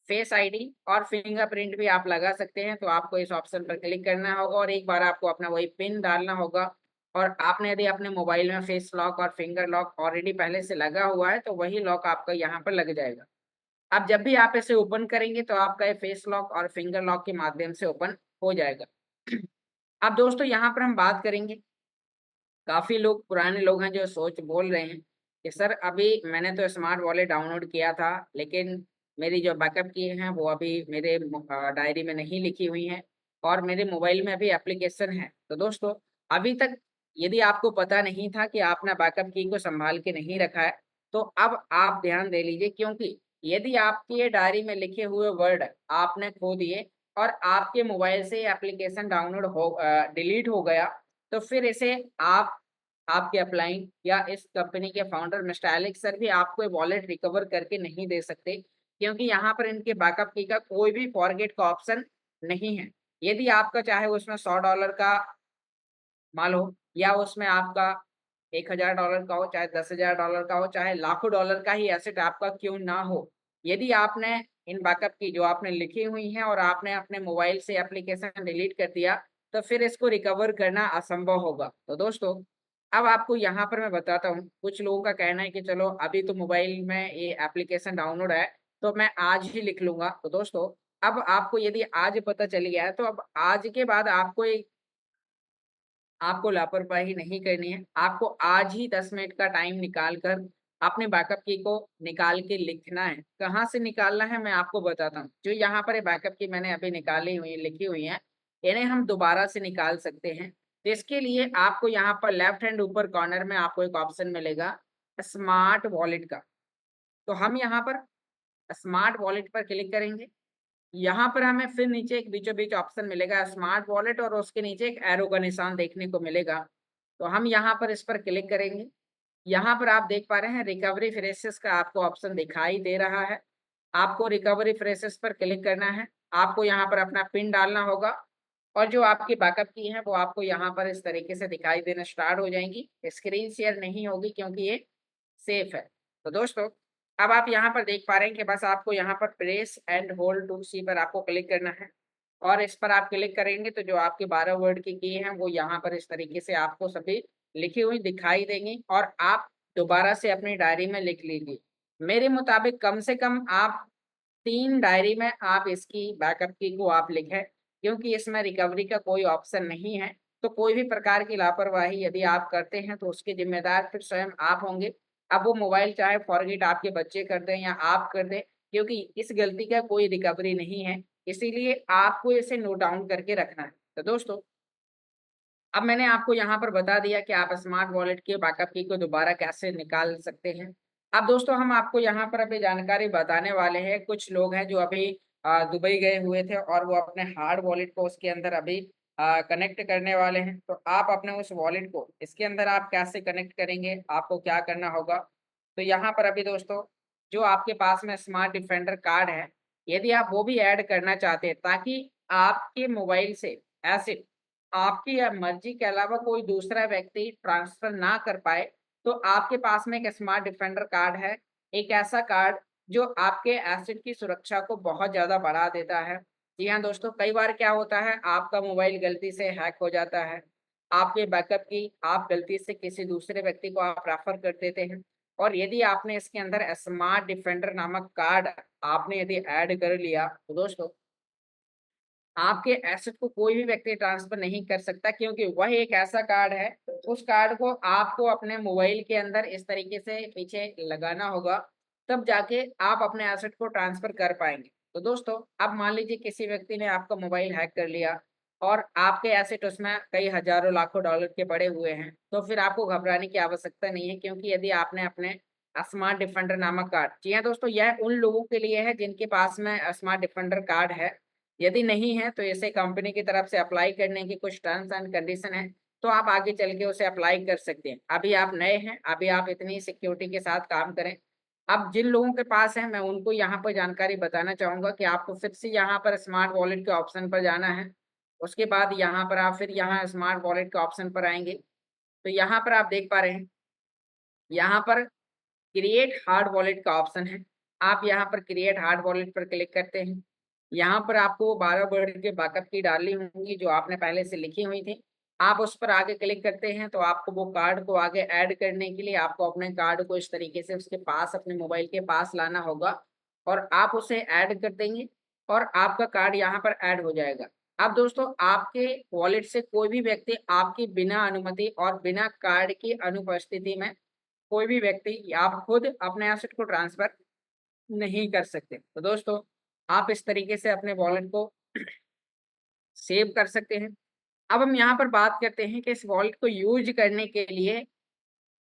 S1: फेस आईडी और फिंगरप्रिंट भी आप लगा सकते हैं। तो आपको इस ऑप्शन पर क्लिक करना होगा और एक बार आपको अपना वही पिन डालना होगा। और आपने यदि अपने मोबाइल में फेस लॉक और फिंगर लॉक ऑलरेडी पहले से लगा हुआ है तो वही लॉक आपका यहाँ पर लग जाएगा। अब जब भी आप इसे ओपन करेंगे तो आपका ये फेस लॉक और फिंगर लॉक के माध्यम से ओपन हो जाएगा। अब दोस्तों यहाँ पर हम बात करेंगे, काफ़ी लोग पुराने लोग हैं जो सोच बोल रहे हैं कि सर अभी मैंने तो स्मार्ट वॉलेट डाउनलोड किया था लेकिन मेरी जो बैकअप की हैं वो अभी मेरे डायरी में नहीं लिखी हुई हैं और मेरे मोबाइल में अभी एप्लीकेशन है। तो दोस्तों, अभी तक यदि आपको पता नहीं था कि आपने बैकअप की को संभाल के नहीं रखा है, तो अब आप ध्यान दे लीजिए, क्योंकि यदि आपकी ये डायरी में लिखे हुए वर्ड आपने खो दिए और आपके मोबाइल से एप्लीकेशन डाउनलोड हो डिलीट हो गया, तो फिर इसे आप आपके अपलाइन या इस कंपनी के फाउंडर मिस्टर एलेक्स सर भी आपको ये वॉलेट रिकवर करके नहीं दे सकते, क्योंकि यहाँ पर इनके बैकअप की का कोई भी फॉरगेट का ऑप्शन नहीं है। यदि आपका चाहे उसमें $100 का माल हो या उसमें आपका $1000 का हो, चाहे $10,000 का हो, चाहे लाखों डॉलर का ही एसेट आपका क्यों ना हो, यदि आपने इन बैकअप की जो आपने लिखी हुई हैं और आपने अपने मोबाइल से एप्लीकेशन डिलीट कर दिया, तो फिर इसको रिकवर करना असंभव होगा। तो दोस्तों, अब आपको यहाँ पर मैं बताता हूँ, कुछ लोगों का कहना है कि चलो अभी तो मोबाइल में ये एप्लीकेशन डाउनलोड है, तो मैं आज ही लिख लूँगा। तो दोस्तों, अब आपको यदि आज पता चल गया है, तो अब आज के बाद आपको लापरवाही नहीं करनी है। आपको आज ही 10 मिनट का टाइम निकाल कर अपने बैकअप की को निकाल के लिखना है। कहाँ से निकालना है मैं आपको बताता हूँ। जो यहाँ पर ये बैकअप की मैंने अभी निकाली हुई लिखी हुई हैं, इन्हें हम दोबारा से निकाल सकते हैं। तो इसके लिए आपको यहाँ पर लेफ्ट हैंड ऊपर कॉर्नर में आपको एक ऑप्शन मिलेगा स्मार्ट वॉलेट का। तो हम यहाँ पर स्मार्ट वॉलेट पर क्लिक करेंगे। यहाँ पर हमें फिर नीचे एक बीचों-बीच ऑप्शन मिलेगा स्मार्ट वॉलेट और उसके नीचे एक एरो का निशान देखने को मिलेगा। तो हम यहाँ पर इस पर क्लिक करेंगे। यहाँ पर आप देख पा रहे हैं रिकवरी फ्रेसेस का आपको ऑप्शन दिखाई दे रहा है। आपको रिकवरी फ्रेसेस पर क्लिक करना है। आपको यहाँ पर अपना पिन डालना होगा और जो आपकी बैकअप की है वो आपको यहाँ पर इस तरीके से दिखाई देना स्टार्ट हो जाएँगी। स्क्रीन शेयर नहीं होगी क्योंकि ये सेफ है। तो दोस्तों, अब आप यहाँ पर देख पा रहे हैं कि बस आपको यहाँ पर प्रेस एंड होल्ड टू सी पर आपको क्लिक करना है और इस पर आप क्लिक करेंगे तो जो आपके 12 वर्ड की हैं वो यहाँ पर इस तरीके से आपको सभी लिखी हुई दिखाई देंगी और आप दोबारा से अपनी डायरी में लिख लीजिए। मेरे मुताबिक कम से कम आप 3 डायरी में आप इसकी बैकअप की को आप लिखें, क्योंकि इसमें रिकवरी का कोई ऑप्शन नहीं है। तो कोई भी प्रकार की लापरवाही यदि आप करते हैं तो उसके ज़िम्मेदार फिर स्वयं आप होंगे। अब वो मोबाइल चाहे फ़ॉरगेट आपके बच्चे कर दें या आप कर दें, क्योंकि इस गलती का कोई रिकवरी नहीं है। इसीलिए आपको इसे नोट डाउन करके रखना है। तो दोस्तों, अब मैंने आपको यहाँ पर बता दिया कि आप स्मार्ट वॉलेट के बैकअप की को दोबारा कैसे निकाल सकते हैं। अब दोस्तों, हम आपको यहाँ पर अभी जानकारी बताने वाले हैं। कुछ लोग हैं जो अभी दुबई गए हुए थे और वो अपने हार्ड वॉलेट को उसके अंदर अभी कनेक्ट करने वाले हैं। तो आप अपने उस वॉलेट को इसके अंदर आप कैसे कनेक्ट करेंगे, आपको क्या करना होगा? तो यहाँ पर अभी दोस्तों, जो आपके पास में स्मार्ट डिफेंडर कार्ड है, यदि आप वो भी ऐड करना चाहते हैं ताकि आपके मोबाइल से एसिड आपकी मर्ज़ी के अलावा कोई दूसरा व्यक्ति ट्रांसफ़र ना कर पाए, तो आपके पास में एक स्मार्ट डिफेंडर कार्ड है। एक ऐसा कार्ड जो आपके एसिड की सुरक्षा को बहुत ज़्यादा बढ़ा देता है। जी हाँ दोस्तों, कई बार क्या होता है आपका मोबाइल गलती से हैक हो जाता है। आपके बैकअप की आप गलती से किसी दूसरे व्यक्ति को आप रेफ़र कर देते हैं और यदि आपने इसके अंदर स्मार्ट डिफेंडर नामक कार्ड आपने यदि ऐड कर लिया, तो दोस्तों आपके एसेट को कोई भी व्यक्ति ट्रांसफर नहीं कर सकता, क्योंकि वह एक ऐसा कार्ड है, उस कार्ड को आपको अपने मोबाइल के अंदर इस तरीके से पीछे लगाना होगा, तब जाके आप अपने एसेट को ट्रांसफर कर पाएँगे। तो दोस्तों, अब मान लीजिए किसी व्यक्ति ने आपका मोबाइल हैक कर लिया और आपके एसेट उसमें कई हज़ारों लाखों डॉलर के पड़े हुए हैं, तो फिर आपको घबराने की आवश्यकता नहीं है, क्योंकि यदि आपने अपने स्मार्ट डिफेंडर नामक कार्ड, जी हाँ दोस्तों, यह उन लोगों के लिए है जिनके पास में स्मार्ट डिफेंडर कार्ड है। यदि नहीं है तो इसे कंपनी की तरफ से अप्लाई करने की कुछ टर्म्स एंड कंडीशन है, तो आप आगे चल के उसे अप्लाई कर सकते हैं। अभी आप नए हैं, अभी आप इतनी सिक्योरिटी के साथ काम करें। अब जिन लोगों के पास है मैं उनको यहाँ पर जानकारी बताना चाहूँगा कि आपको फिर से यहाँ पर स्मार्ट वॉलेट के ऑप्शन पर जाना है। उसके बाद यहाँ पर आप फिर यहाँ स्मार्ट वॉलेट के ऑप्शन पर आएँगे। तो यहाँ पर आप देख पा रहे हैं, यहाँ पर क्रिएट हार्ड वॉलेट का ऑप्शन है। आप यहाँ पर क्रिएट हार्ड वॉलेट पर क्लिक करते हैं। यहाँ पर आपको 12 वर्ड के बैकअप की डालनी होंगी जो आपने पहले से लिखी हुई थी। आप उस पर आगे क्लिक करते हैं तो आपको वो कार्ड को आगे ऐड करने के लिए आपको अपने कार्ड को इस तरीके से उसके पास अपने मोबाइल के पास लाना होगा और आप उसे ऐड कर देंगे और आपका कार्ड यहाँ पर ऐड हो जाएगा। अब दोस्तों, आपके वॉलेट से कोई भी व्यक्ति आपकी बिना अनुमति और बिना कार्ड की अनुपस्थिति में कोई भी व्यक्ति या आप खुद अपने एसेट को ट्रांसफर नहीं कर सकते। तो दोस्तों आप इस तरीके से अपने वॉलेट को सेव कर सकते हैं। अब हम यहाँ पर बात करते हैं कि इस वॉलेट को यूज करने के लिए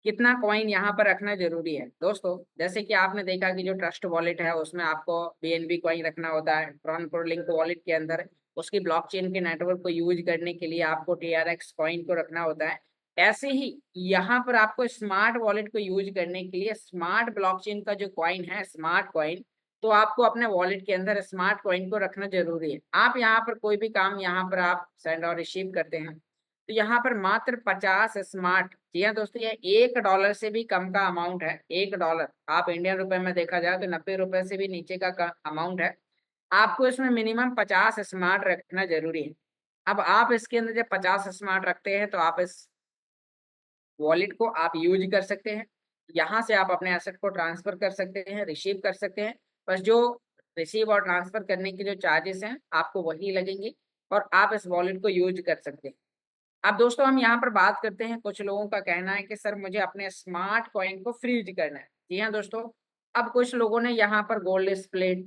S1: कितना कॉइन यहाँ पर रखना जरूरी है। दोस्तों जैसे कि आपने देखा कि जो ट्रस्ट वॉलेट है उसमें आपको बीएनबी कॉइन रखना होता है। ट्रॉन प्रोलिंक वॉलेट के अंदर उसकी ब्लॉकचेन के नेटवर्क को यूज करने के लिए आपको टीआरएक्स कॉइन को रखना होता है। ऐसे ही यहाँ पर आपको स्मार्ट वॉलेट को यूज करने के लिए स्मार्ट ब्लॉकचेन का जो कॉइन है स्मार्ट कॉइन, तो आपको अपने वॉलेट के अंदर स्मार्ट कॉइन को रखना जरूरी है। आप यहाँ पर कोई भी काम यहाँ पर आप सेंड और रिसीव करते हैं तो यहाँ पर मात्र 50 स्मार्ट, जी हाँ दोस्तों, ये $1 से भी कम का अमाउंट है। $1 आप इंडियन रुपए में देखा जाए तो 90 रुपए से भी नीचे का अमाउंट है। आपको इसमें मिनिमम 50 स्मार्ट रखना जरूरी है। अब आप इसके अंदर जब 50 स्मार्ट रखते हैं तो आप इस वॉलेट को आप यूज कर सकते हैं। यहाँ से आप अपने एसेट को ट्रांसफर कर सकते हैं, रिसीव कर सकते हैं। बस जो रिसीव और ट्रांसफर करने के जो चार्जेस हैं आपको वही लगेंगे और आप इस वॉलेट को यूज कर सकते हैं। अब दोस्तों हम यहाँ पर बात करते हैं, कुछ लोगों का कहना है कि सर मुझे अपने स्मार्ट कॉइन को फ्रीज करना है। जी हाँ दोस्तों, अब कुछ लोगों ने यहाँ पर गोल्ड स्प्लिट,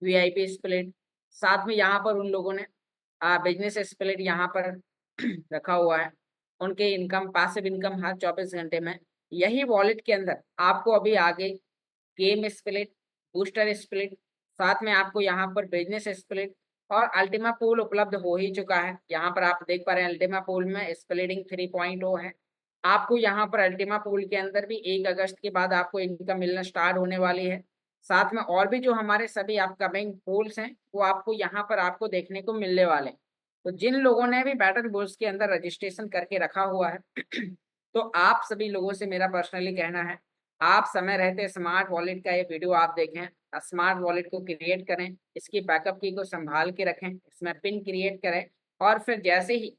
S1: वीआईपी स्प्लिट, साथ में यहाँ पर उन लोगों ने बिजनेस स्प्लिट यहाँ पर रखा हुआ है। उनके इनकम, पैसिव इनकम हर 24 घंटे में यही वॉलेट के अंदर आपको अभी आगे गेम स्प्लिट, बूस्टर स्प्लिट, साथ में आपको यहाँ पर बिजनेस स्प्लिट और अल्टीमा पूल उपलब्ध हो ही चुका है। यहाँ पर आप देख पा रहे हैं अल्टीमा पूल में स्प्लिटिंग 3.0 है। आपको यहाँ पर अल्टीमा पूल के अंदर भी 1 अगस्त के बाद आपको इनकम मिलना स्टार्ट होने वाली है। साथ में और भी जो हमारे सभी अपकमिंग पूल्स हैं वो आपको यहाँ पर आपको देखने को मिलने वाले हैं। तो जिन लोगों ने भी बैटल बुल्स के अंदर रजिस्ट्रेशन करके रखा हुआ है तो आप सभी लोगों से मेरा पर्सनली कहना है, आप समय रहते स्मार्ट वॉलेट का ये वीडियो आप देखें, स्मार्ट वॉलेट को क्रिएट करें, इसकी बैकअप की को संभाल के रखें, इसमें पिन क्रिएट करें और फिर जैसे ही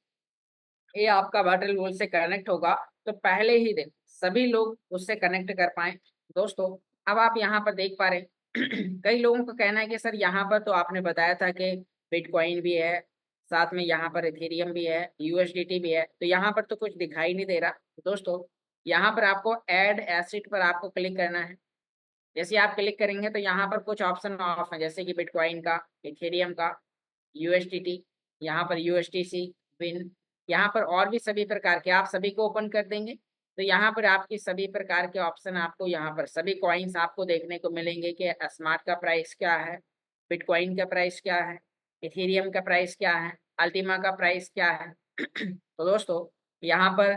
S1: ये आपका बैटल वॉल से कनेक्ट होगा तो पहले ही दिन सभी लोग उससे कनेक्ट कर पाए। दोस्तों अब आप यहाँ पर देख पा रहे हैं कई लोगों का कहना है कि सर यहाँ पर तो आपने बताया था कि बिटकॉइन भी है, साथ में यहाँ पर इथेरियम भी है, यूएसडीटी भी है, तो यहाँ पर तो कुछ दिखाई नहीं दे रहा। दोस्तों यहाँ पर आपको ऐड एसिड पर आपको क्लिक करना है। जैसे आप क्लिक करेंगे तो यहाँ पर कुछ ऑप्शन ऑफ है, जैसे कि बिटकॉइन का, इथेरियम का, यूएसडीटी, यहाँ पर यूएसटीसी, विन, यहाँ पर और भी सभी प्रकार के आप सभी को ओपन कर देंगे तो यहाँ पर आपकी सभी प्रकार के ऑप्शन आपको यहाँ पर सभी कॉइन्स आपको देखने को मिलेंगे कि स्मार्ट का प्राइस क्या है, बिटकॉइन का प्राइस क्या है, इथेरियम का प्राइस क्या है, अल्टीमा का प्राइस क्या है तो दोस्तों यहाँ पर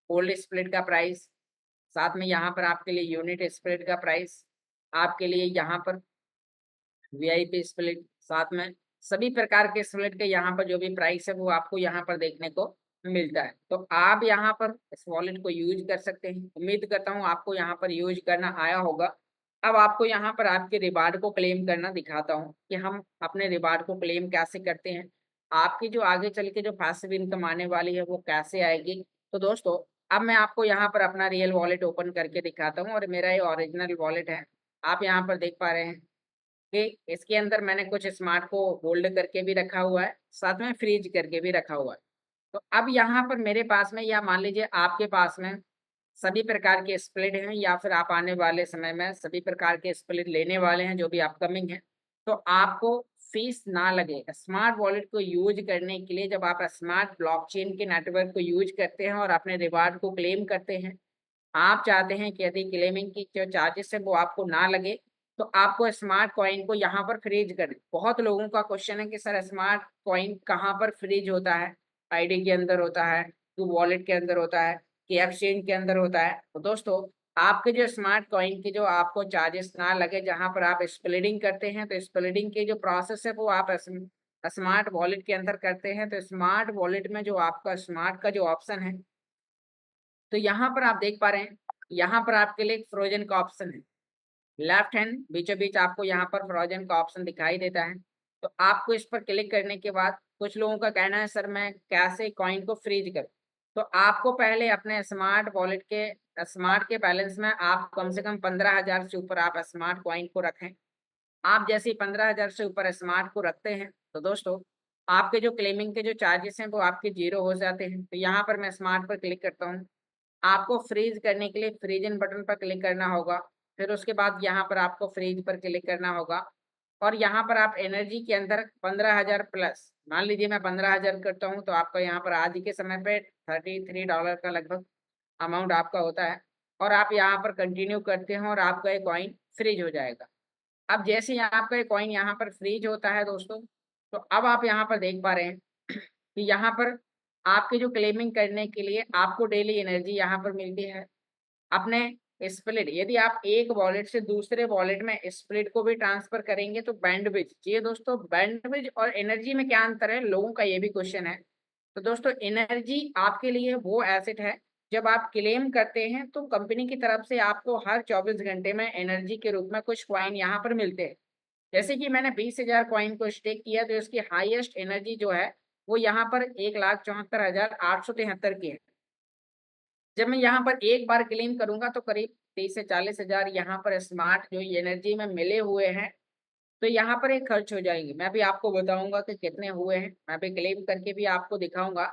S1: गोल्ड स्प्लिट का प्राइस, साथ में यहाँ पर आपके लिए यूनिट स्प्लिट का प्राइस, आपके लिए यहाँ पर वीआईपी स्प्लिट, साथ में सभी प्रकार के स्प्लिट के यहाँ पर जो भी प्राइस है वो आपको यहाँ पर देखने को मिलता है। तो आप यहाँ पर इस वॉलेट को यूज कर सकते हैं। उम्मीद करता हूँ आपको यहाँ पर यूज करना आया होगा। अब आपको यहाँ पर आपके रिवार्ड को क्लेम करना दिखाता हूँ कि हम अपने रिवार्ड को क्लेम कैसे करते हैं, आपकी जो आगे चल के जो पैसिव इनकम आने वाली है वो कैसे आएगी। तो दोस्तों अब मैं आपको यहाँ पर अपना रियल वॉलेट ओपन करके दिखाता हूँ और मेरा ये ओरिजिनल वॉलेट है। आप यहाँ पर देख पा रहे हैं कि इसके अंदर मैंने कुछ स्मार्ट को होल्ड करके भी रखा हुआ है, साथ में फ्रीज करके भी रखा हुआ है। तो अब यहाँ पर मेरे पास में, या मान लीजिए आपके पास में सभी प्रकार के स्प्लिट हैं या फिर आप आने वाले समय में सभी प्रकार के स्प्लिट लेने वाले हैं जो भी अपकमिंग है, तो आपको फीस ना लगे स्मार्ट वॉलेट को यूज करने के लिए। जब आप स्मार्ट ब्लॉकचेन के नेटवर्क को यूज करते हैं और अपने रिवार्ड को क्लेम करते हैं, आप चाहते हैं कि यदि क्लेमिंग की जो चार्जेस है वो आपको ना लगे तो आपको स्मार्ट कॉइन को यहाँ पर फ्रीज कर। बहुत लोगों का क्वेश्चन है कि सर स्मार्ट कॉइन कहाँ पर फ्रीज होता है, आईडी के अंदर होता है, टू वॉलेट के अंदर होता है कि एक्सचेंज के अंदर होता है। तो दोस्तों आपके जो स्मार्ट कॉइन की जो आपको चार्जेस ना लगे, जहाँ पर आप स्प्लिटिंग करते हैं तो स्प्लिटिंग की जो प्रोसेस है वो आप स्मार्ट वॉलेट के अंदर करते हैं। तो स्मार्ट वॉलेट में जो आपका स्मार्ट का जो ऑप्शन है, तो यहाँ पर आप देख पा रहे हैं, यहाँ पर आपके लिए एक फ्रोजन का ऑप्शन है। लेफ्ट हैंड बीचों बीच आपको यहाँ पर फ्रोजन का ऑप्शन दिखाई देता है। तो आपको इस पर क्लिक करने के बाद कुछ लोगों का कहना है सर मैं कैसे कॉइन को फ्रीज करूं। तो आपको पहले अपने स्मार्ट वॉलेट के स्मार्ट के बैलेंस में आप कम से कम 15,000 से ऊपर आप स्मार्ट कॉइन को रखें। आप जैसे ही 15,000 से ऊपर स्मार्ट को रखते हैं तो दोस्तों आपके जो क्लेमिंग के जो चार्जेस हैं वो आपके जीरो हो जाते हैं। तो यहाँ पर मैं स्मार्ट पर क्लिक करता हूँ। आपको फ्रीज करने के लिए फ्रीजन बटन पर क्लिक करना होगा। फिर उसके बाद यहाँ पर आपको फ्रीज पर क्लिक करना होगा और यहाँ पर आप एनर्जी के अंदर 15,000 प्लस, मान लीजिए मैं 15,000 करता हूँ तो आपका यहाँ पर आज के समय पे $33 का लगभग अमाउंट आपका होता है और आप यहाँ पर कंटिन्यू करते हैं और आपका ये कॉइन फ्रीज हो जाएगा। अब जैसे ही आपका ये कॉइन यहाँ पर फ्रीज होता है दोस्तों, तो अब आप यहाँ पर देख पा रहे हैं कि यहाँ पर आपके जो क्लेमिंग करने के लिए आपको डेली एनर्जी यहाँ पर मिलती है। अपने स्प्लिट, यदि आप एक वॉलेट से दूसरे वॉलेट में स्प्लिट को भी ट्रांसफर करेंगे तो बैंडविड्थ, जी दोस्तों, बैंडविड्थ और एनर्जी में क्या अंतर है, लोगों का ये भी क्वेश्चन है। तो दोस्तों एनर्जी आपके लिए वो एसेट है, जब आप क्लेम करते हैं तो कंपनी की तरफ से आपको हर 24 घंटे में एनर्जी के रूप में कुछ कॉइन यहाँ पर मिलते हैं। जैसे कि मैंने 20,000 कॉइन को स्टेक किया तो इसकी हाईएस्ट एनर्जी जो है वो यहाँ पर 1,74,873 की है। जब मैं यहाँ पर एक बार क्लेम करूंगा तो करीब 30 से 40,000 यहाँ पर स्मार्ट जो एनर्जी में मिले हुए हैं, तो यहाँ पर एक खर्च हो जाएंगे। मैं भी आपको बताऊंगा कि कितने हुए हैं, मैं भी क्लेम करके भी आपको दिखाऊंगा।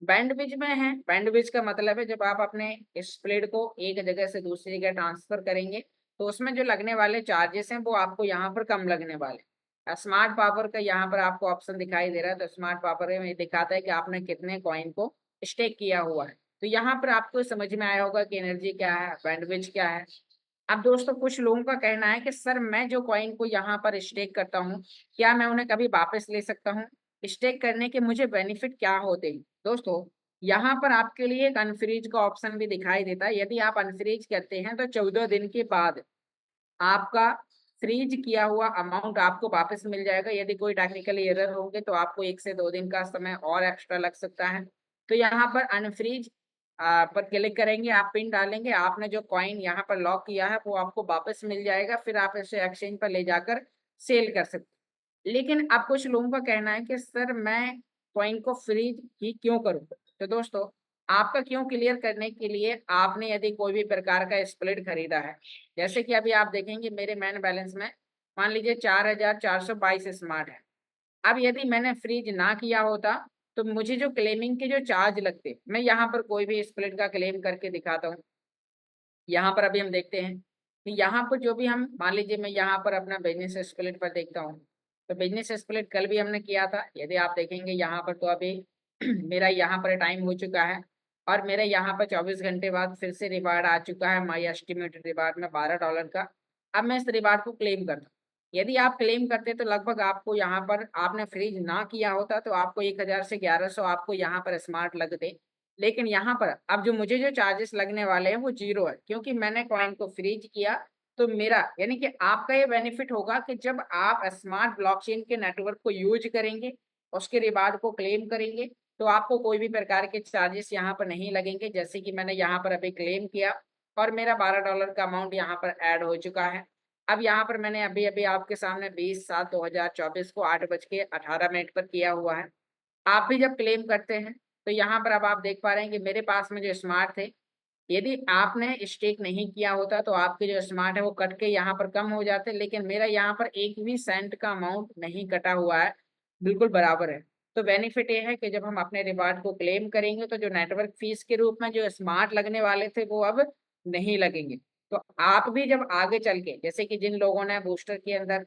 S1: बैंडविज में है, बैंडविज का मतलब है जब आप अपने स्प्लिट को एक जगह से दूसरी जगह ट्रांसफर करेंगे तो उसमें जो लगने वाले चार्जेस हैं वो आपको यहाँ पर कम लगने वाले। स्मार्ट पावर का यहाँ पर आपको ऑप्शन दिखाई दे रहा है, तो स्मार्ट पावर में दिखाता है कि आपने कितने कॉइन को स्टेक किया हुआ है। तो यहाँ पर आपको समझ में आया होगा कि एनर्जी क्या है, बैंडविज क्या है। अब दोस्तों कुछ लोगों का कहना है कि सर मैं जो कॉइन को यहाँ पर स्टेक करता हूँ, क्या मैं उन्हें कभी वापस ले सकता हूँ? स्टेक करने के मुझे बेनिफिट क्या होते हैं? दोस्तों यहाँ पर आपके लिए एक अनफ्रीज का ऑप्शन भी दिखाई देता है। यदि आप अनफ्रीज करते हैं तो 14 दिन के बाद आपका फ्रीज किया हुआ अमाउंट आपको वापस मिल जाएगा। यदि कोई टेक्निकल एरर होंगे तो आपको 1 से 2 दिन का समय और एक्स्ट्रा लग सकता है। तो यहाँ पर अनफ्रीज पर क्लिक करेंगे, आप पिन डालेंगे, आपने जो कॉइन यहाँ पर लॉक किया है वो आपको वापस मिल जाएगा, फिर आप इसे एक्सचेंज पर ले जाकर सेल कर सकते। लेकिन अब कुछ लोगों का कहना है कि सर मैं कॉइन को फ्रीज ही क्यों करूँ? तो दोस्तों आपका क्यों क्लियर करने के लिए, आपने यदि कोई भी प्रकार का स्प्लिट खरीदा है, जैसे कि अभी आप देखेंगे मेरे मेन बैलेंस में मान लीजिए 4,422 स्मार्ट है। अब यदि मैंने फ्रीज ना किया होता तो मुझे जो क्लेमिंग के जो चार्ज लगते, मैं यहाँ पर कोई भी स्प्लिट का क्लेम करके दिखाता हूँ। यहाँ पर अभी हम देखते हैं कि यहाँ पर जो भी हम मान लीजिए मैं यहाँ पर अपना बिजनेस स्प्लिट पर देखता हूँ, तो बिजनेस स्प्लिट कल भी हमने किया था। यदि आप देखेंगे यहाँ पर तो अभी मेरा यहाँ पर टाइम हो चुका है और मेरे यहाँ पर 24 घंटे बाद फिर से रिवार्ड आ चुका है, माई एस्टिमेटेड रिवार्ड में $12 का। अब मैं इस रिवार्ड को क्लेम करता हूँ। यदि आप क्लेम करते तो लगभग आपको यहाँ पर, आपने फ्रीज ना किया होता तो आपको 1,000 से 1,100 आपको यहाँ पर स्मार्ट लगते। लेकिन यहाँ पर अब जो मुझे जो चार्जेस लगने वाले हैं वो 0 है, क्योंकि मैंने कॉइन को फ्रीज किया। तो मेरा यानी कि आपका ये बेनिफिट होगा कि जब आप स्मार्ट ब्लॉकचेन के नेटवर्क को यूज करेंगे, उसके रिवार्ड को क्लेम करेंगे, तो आपको कोई भी प्रकार के चार्जेस यहाँ पर नहीं लगेंगे। जैसे कि मैंने यहाँ पर अभी क्लेम किया और मेरा $12 का अमाउंट यहाँ पर ऐड हो चुका है। अब यहाँ पर मैंने अभी अभी आपके सामने 20/7/2024 को 8:18 पर किया हुआ है। आप भी जब क्लेम करते हैं तो यहाँ पर अब आप देख पा रहे हैं कि मेरे पास में जो स्मार्ट थे, यदि आपने स्टेक नहीं किया होता तो आपके जो स्मार्ट है वो कट के यहाँ पर कम हो जाते, लेकिन मेरा यहाँ पर एक भी सेंट का अमाउंट नहीं कटा हुआ है, बिल्कुल बराबर है। तो बेनिफिट ये है कि जब हम अपने रिवार्ड को क्लेम करेंगे तो जो नेटवर्क फीस के रूप में जो स्मार्ट लगने वाले थे वो अब नहीं लगेंगे। तो आप भी जब आगे चल के, जैसे कि जिन लोगों ने बूस्टर के अंदर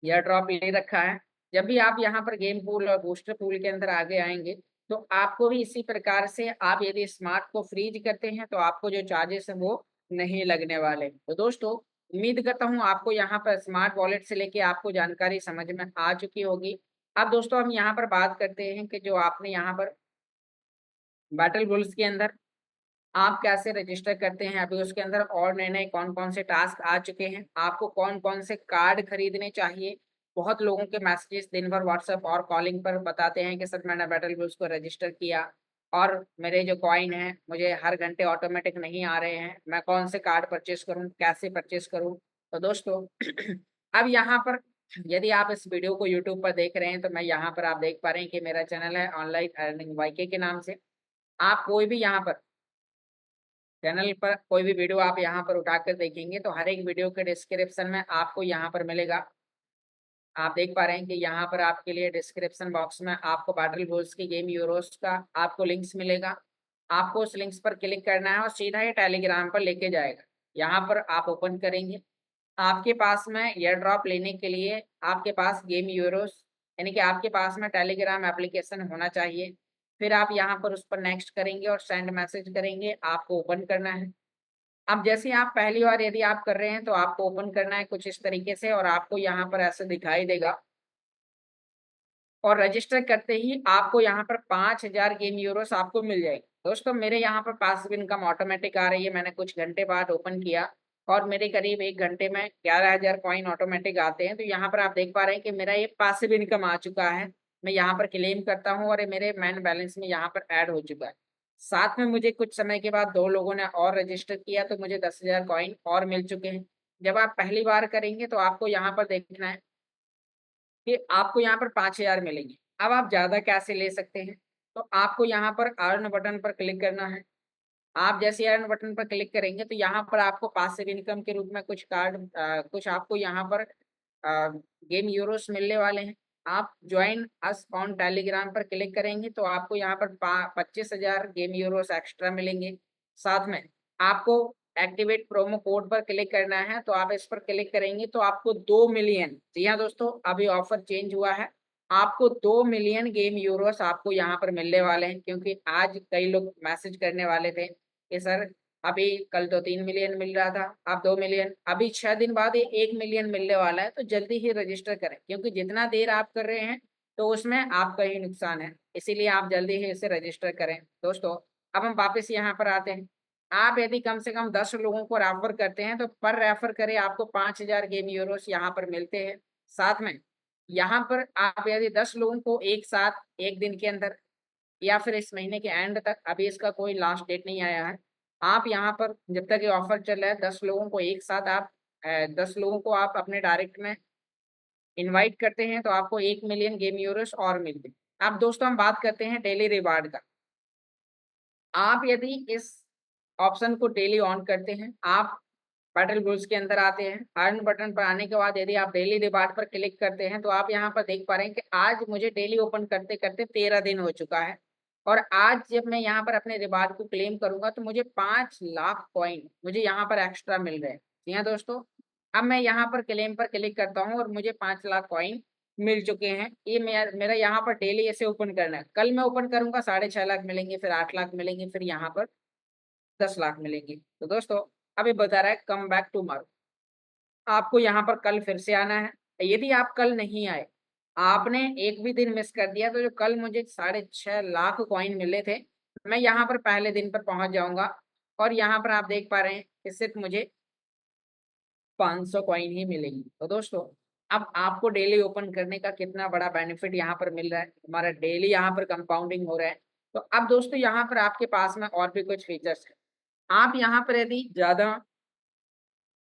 S1: एयर ड्रॉप ले रखा है, जब भी आप यहाँ पर गेम पूल और बूस्टर पूल के अंदर आगे आएंगे तो आपको भी इसी प्रकार से, आप यदि स्मार्ट को फ्रीज करते हैं तो आपको जो चार्जेस है वो नहीं लगने वाले। तो दोस्तों उम्मीद करता हूँ आपको यहाँ पर स्मार्ट वॉलेट से लेके आपको जानकारी समझ में आ चुकी होगी। अब दोस्तों हम यहाँ पर बात करते हैं कि जो आपने यहाँ पर बैटल बुल्स के अंदर आप कैसे रजिस्टर करते हैं, अभी उसके अंदर और नए नए कौन कौन से टास्क आ चुके हैं, आपको कौन कौन से कार्ड खरीदने चाहिए। बहुत लोगों के मैसेजेस दिन भर व्हाट्सएप और कॉलिंग पर बताते हैं कि सर मैंने बैटल बुल्स को रजिस्टर किया और मेरे जो कॉइन है मुझे हर घंटे ऑटोमेटिक नहीं आ रहे हैं, मैं कौन से कार्ड परचेस करूं, कैसे परचेस करूं। तो दोस्तों अब यहाँ पर यदि आप इस वीडियो को यूट्यूब पर देख रहे हैं तो मैं यहाँ पर आप देख पा रहे हैं कि मेरा चैनल है ऑनलाइन अर्निंग वाईके के नाम से। आप कोई भी यहाँ पर चैनल पर कोई भी वीडियो आप यहाँ पर उठाकर देखेंगे तो हर एक वीडियो के डिस्क्रिप्शन में आपको यहाँ पर मिलेगा। आप देख पा रहे हैं कि यहाँ पर आपके लिए डिस्क्रिप्शन बॉक्स में आपको बैटल बॉल्स की गेम यूरोस का आपको लिंक्स मिलेगा। आपको उस लिंक्स पर क्लिक करना है और सीधा ही टेलीग्राम पर लेके जाएगा। यहाँ पर आप ओपन करेंगे। आपके पास में एयर ड्रॉप लेने के लिए आपके पास गेम यूरोस यानी कि आपके पास में टेलीग्राम एप्लीकेशन होना चाहिए। फिर आप यहाँ पर उस पर नेक्स्ट करेंगे और सेंड मैसेज करेंगे, आपको ओपन करना है। अब जैसे आप पहली बार यदि आप कर रहे हैं तो आपको ओपन करना है कुछ इस तरीके से और आपको यहाँ पर ऐसे दिखाई देगा और रजिस्टर करते ही आपको यहाँ पर 5000 गेम यूरोस आपको मिल जाएगी। दोस्तों मेरे यहाँ पर पासिव इनकम ऑटोमेटिक आ रही है। मैंने कुछ घंटे बाद ओपन किया और मेरे करीब 1 घंटे में 11,000 कॉइन ऑटोमेटिक आते हैं। तो यहाँ पर आप देख पा रहे हैं कि मेरा ये पासिव इनकम आ चुका है। मैं यहाँ पर क्लेम करता हूँ और ये मेरे मेन बैलेंस में यहाँ पर ऐड हो चुका है। साथ में मुझे कुछ समय के बाद 2 लोगों ने और रजिस्टर किया तो मुझे 10,000 कॉइन और मिल चुके हैं। जब आप पहली बार करेंगे तो आपको यहाँ पर देखना है कि आपको यहाँ पर 5,000 मिलेंगे। अब आप ज़्यादा कैसे ले सकते हैं? तो आपको यहाँ पर अर्न बटन पर क्लिक करना है। आप जैसे अर्न बटन पर क्लिक करेंगे तो यहाँ पर आपको पासिव इनकम के रूप में कुछ आपको यहाँ पर गेम यूरोस मिलने वाले हैं। आप जॉइन अस ऑन टेलीग्राम पर क्लिक करेंगे तो आपको यहाँ पर 25,000 गेम यूरोस एक्स्ट्रा मिलेंगे। साथ में आपको एक्टिवेट प्रोमो कोड पर क्लिक करना है, तो आप इस पर क्लिक करेंगे तो आपको 2 मिलियन, जी हाँ दोस्तों, अभी ऑफर चेंज हुआ है। आपको 2 मिलियन गेम यूरोस आपको यहाँ पर मिलने वाले हैं, क्योंकि आज कई लोग मैसेज करने वाले थे कि सर अभी कल तो 3 मिलियन मिल रहा था, अब 2 मिलियन, अभी 6 दिन बाद ये 1 मिलियन मिलने वाला है। तो जल्दी ही रजिस्टर करें, क्योंकि जितना देर आप कर रहे हैं तो उसमें आपका ही नुकसान है। इसीलिए आप जल्दी ही इसे रजिस्टर करें। दोस्तों अब हम वापस यहाँ पर आते हैं। आप यदि कम से कम 10 लोगों को रेफर करते हैं तो पर रेफर करे आपको 5,000 गेम यूरोस यहाँ पर मिलते हैं। साथ में यहाँ पर आप यदि 10 लोगों को एक साथ एक दिन के अंदर या फिर इस महीने के एंड तक, अभी इसका कोई लास्ट डेट नहीं आया है, आप यहाँ पर जब तक ये ऑफर चल रहा है 10 लोगों को एक साथ आप 10 लोगों को आप अपने डायरेक्ट में इनवाइट करते हैं तो आपको 1 मिलियन गेम यूरोस और मिलते हैं। अब दोस्तों हम बात करते हैं डेली रिवार्ड का। आप यदि इस ऑप्शन को डेली ऑन करते हैं, आप बैटल रूल्स के अंदर आते हैं, अर्न बटन पर आने के बाद यदि आप डेली रिवार्ड पर क्लिक करते हैं तो आप यहाँ पर देख पा रहे हैं कि आज मुझे डेली ओपन करते करते 13 दिन हो चुका है और आज जब मैं यहाँ पर अपने रिवार्ड को क्लेम करूंगा तो मुझे 5 लाख कॉइन मुझे यहाँ पर एक्स्ट्रा मिल रहे हैं। जी हाँ दोस्तों, अब मैं यहाँ पर क्लेम पर क्लिक करता हूँ और मुझे 5 लाख कॉइन मिल चुके हैं। ये मेरा यहाँ पर डेली ऐसे ओपन करना है। कल मैं ओपन करूंगा 6.5 लाख मिलेंगे, फिर 8 लाख मिलेंगे, फिर यहाँ पर 10 लाख मिलेंगे। तो दोस्तों अभी बता रहा है कम बैक टुमारो, आपको यहाँ पर कल फिर से आना है। यदि आप कल नहीं आए, आपने एक भी दिन मिस कर दिया, तो जो कल मुझे 6.5 लाख कॉइन मिले थे, मैं यहाँ पर पहले दिन पर पहुंच जाऊंगा और यहाँ पर आप देख पा रहे हैं कि सिर्फ मुझे 500 कॉइन ही मिलेगी। तो दोस्तों अब आपको डेली ओपन करने का कितना बड़ा बेनिफिट यहाँ पर मिल रहा है, हमारा डेली यहाँ पर कंपाउंडिंग हो रहा है। तो अब दोस्तों यहाँ पर आपके पास में और भी कुछ फीचर्स है। आप यहाँ पर यदि ज्यादा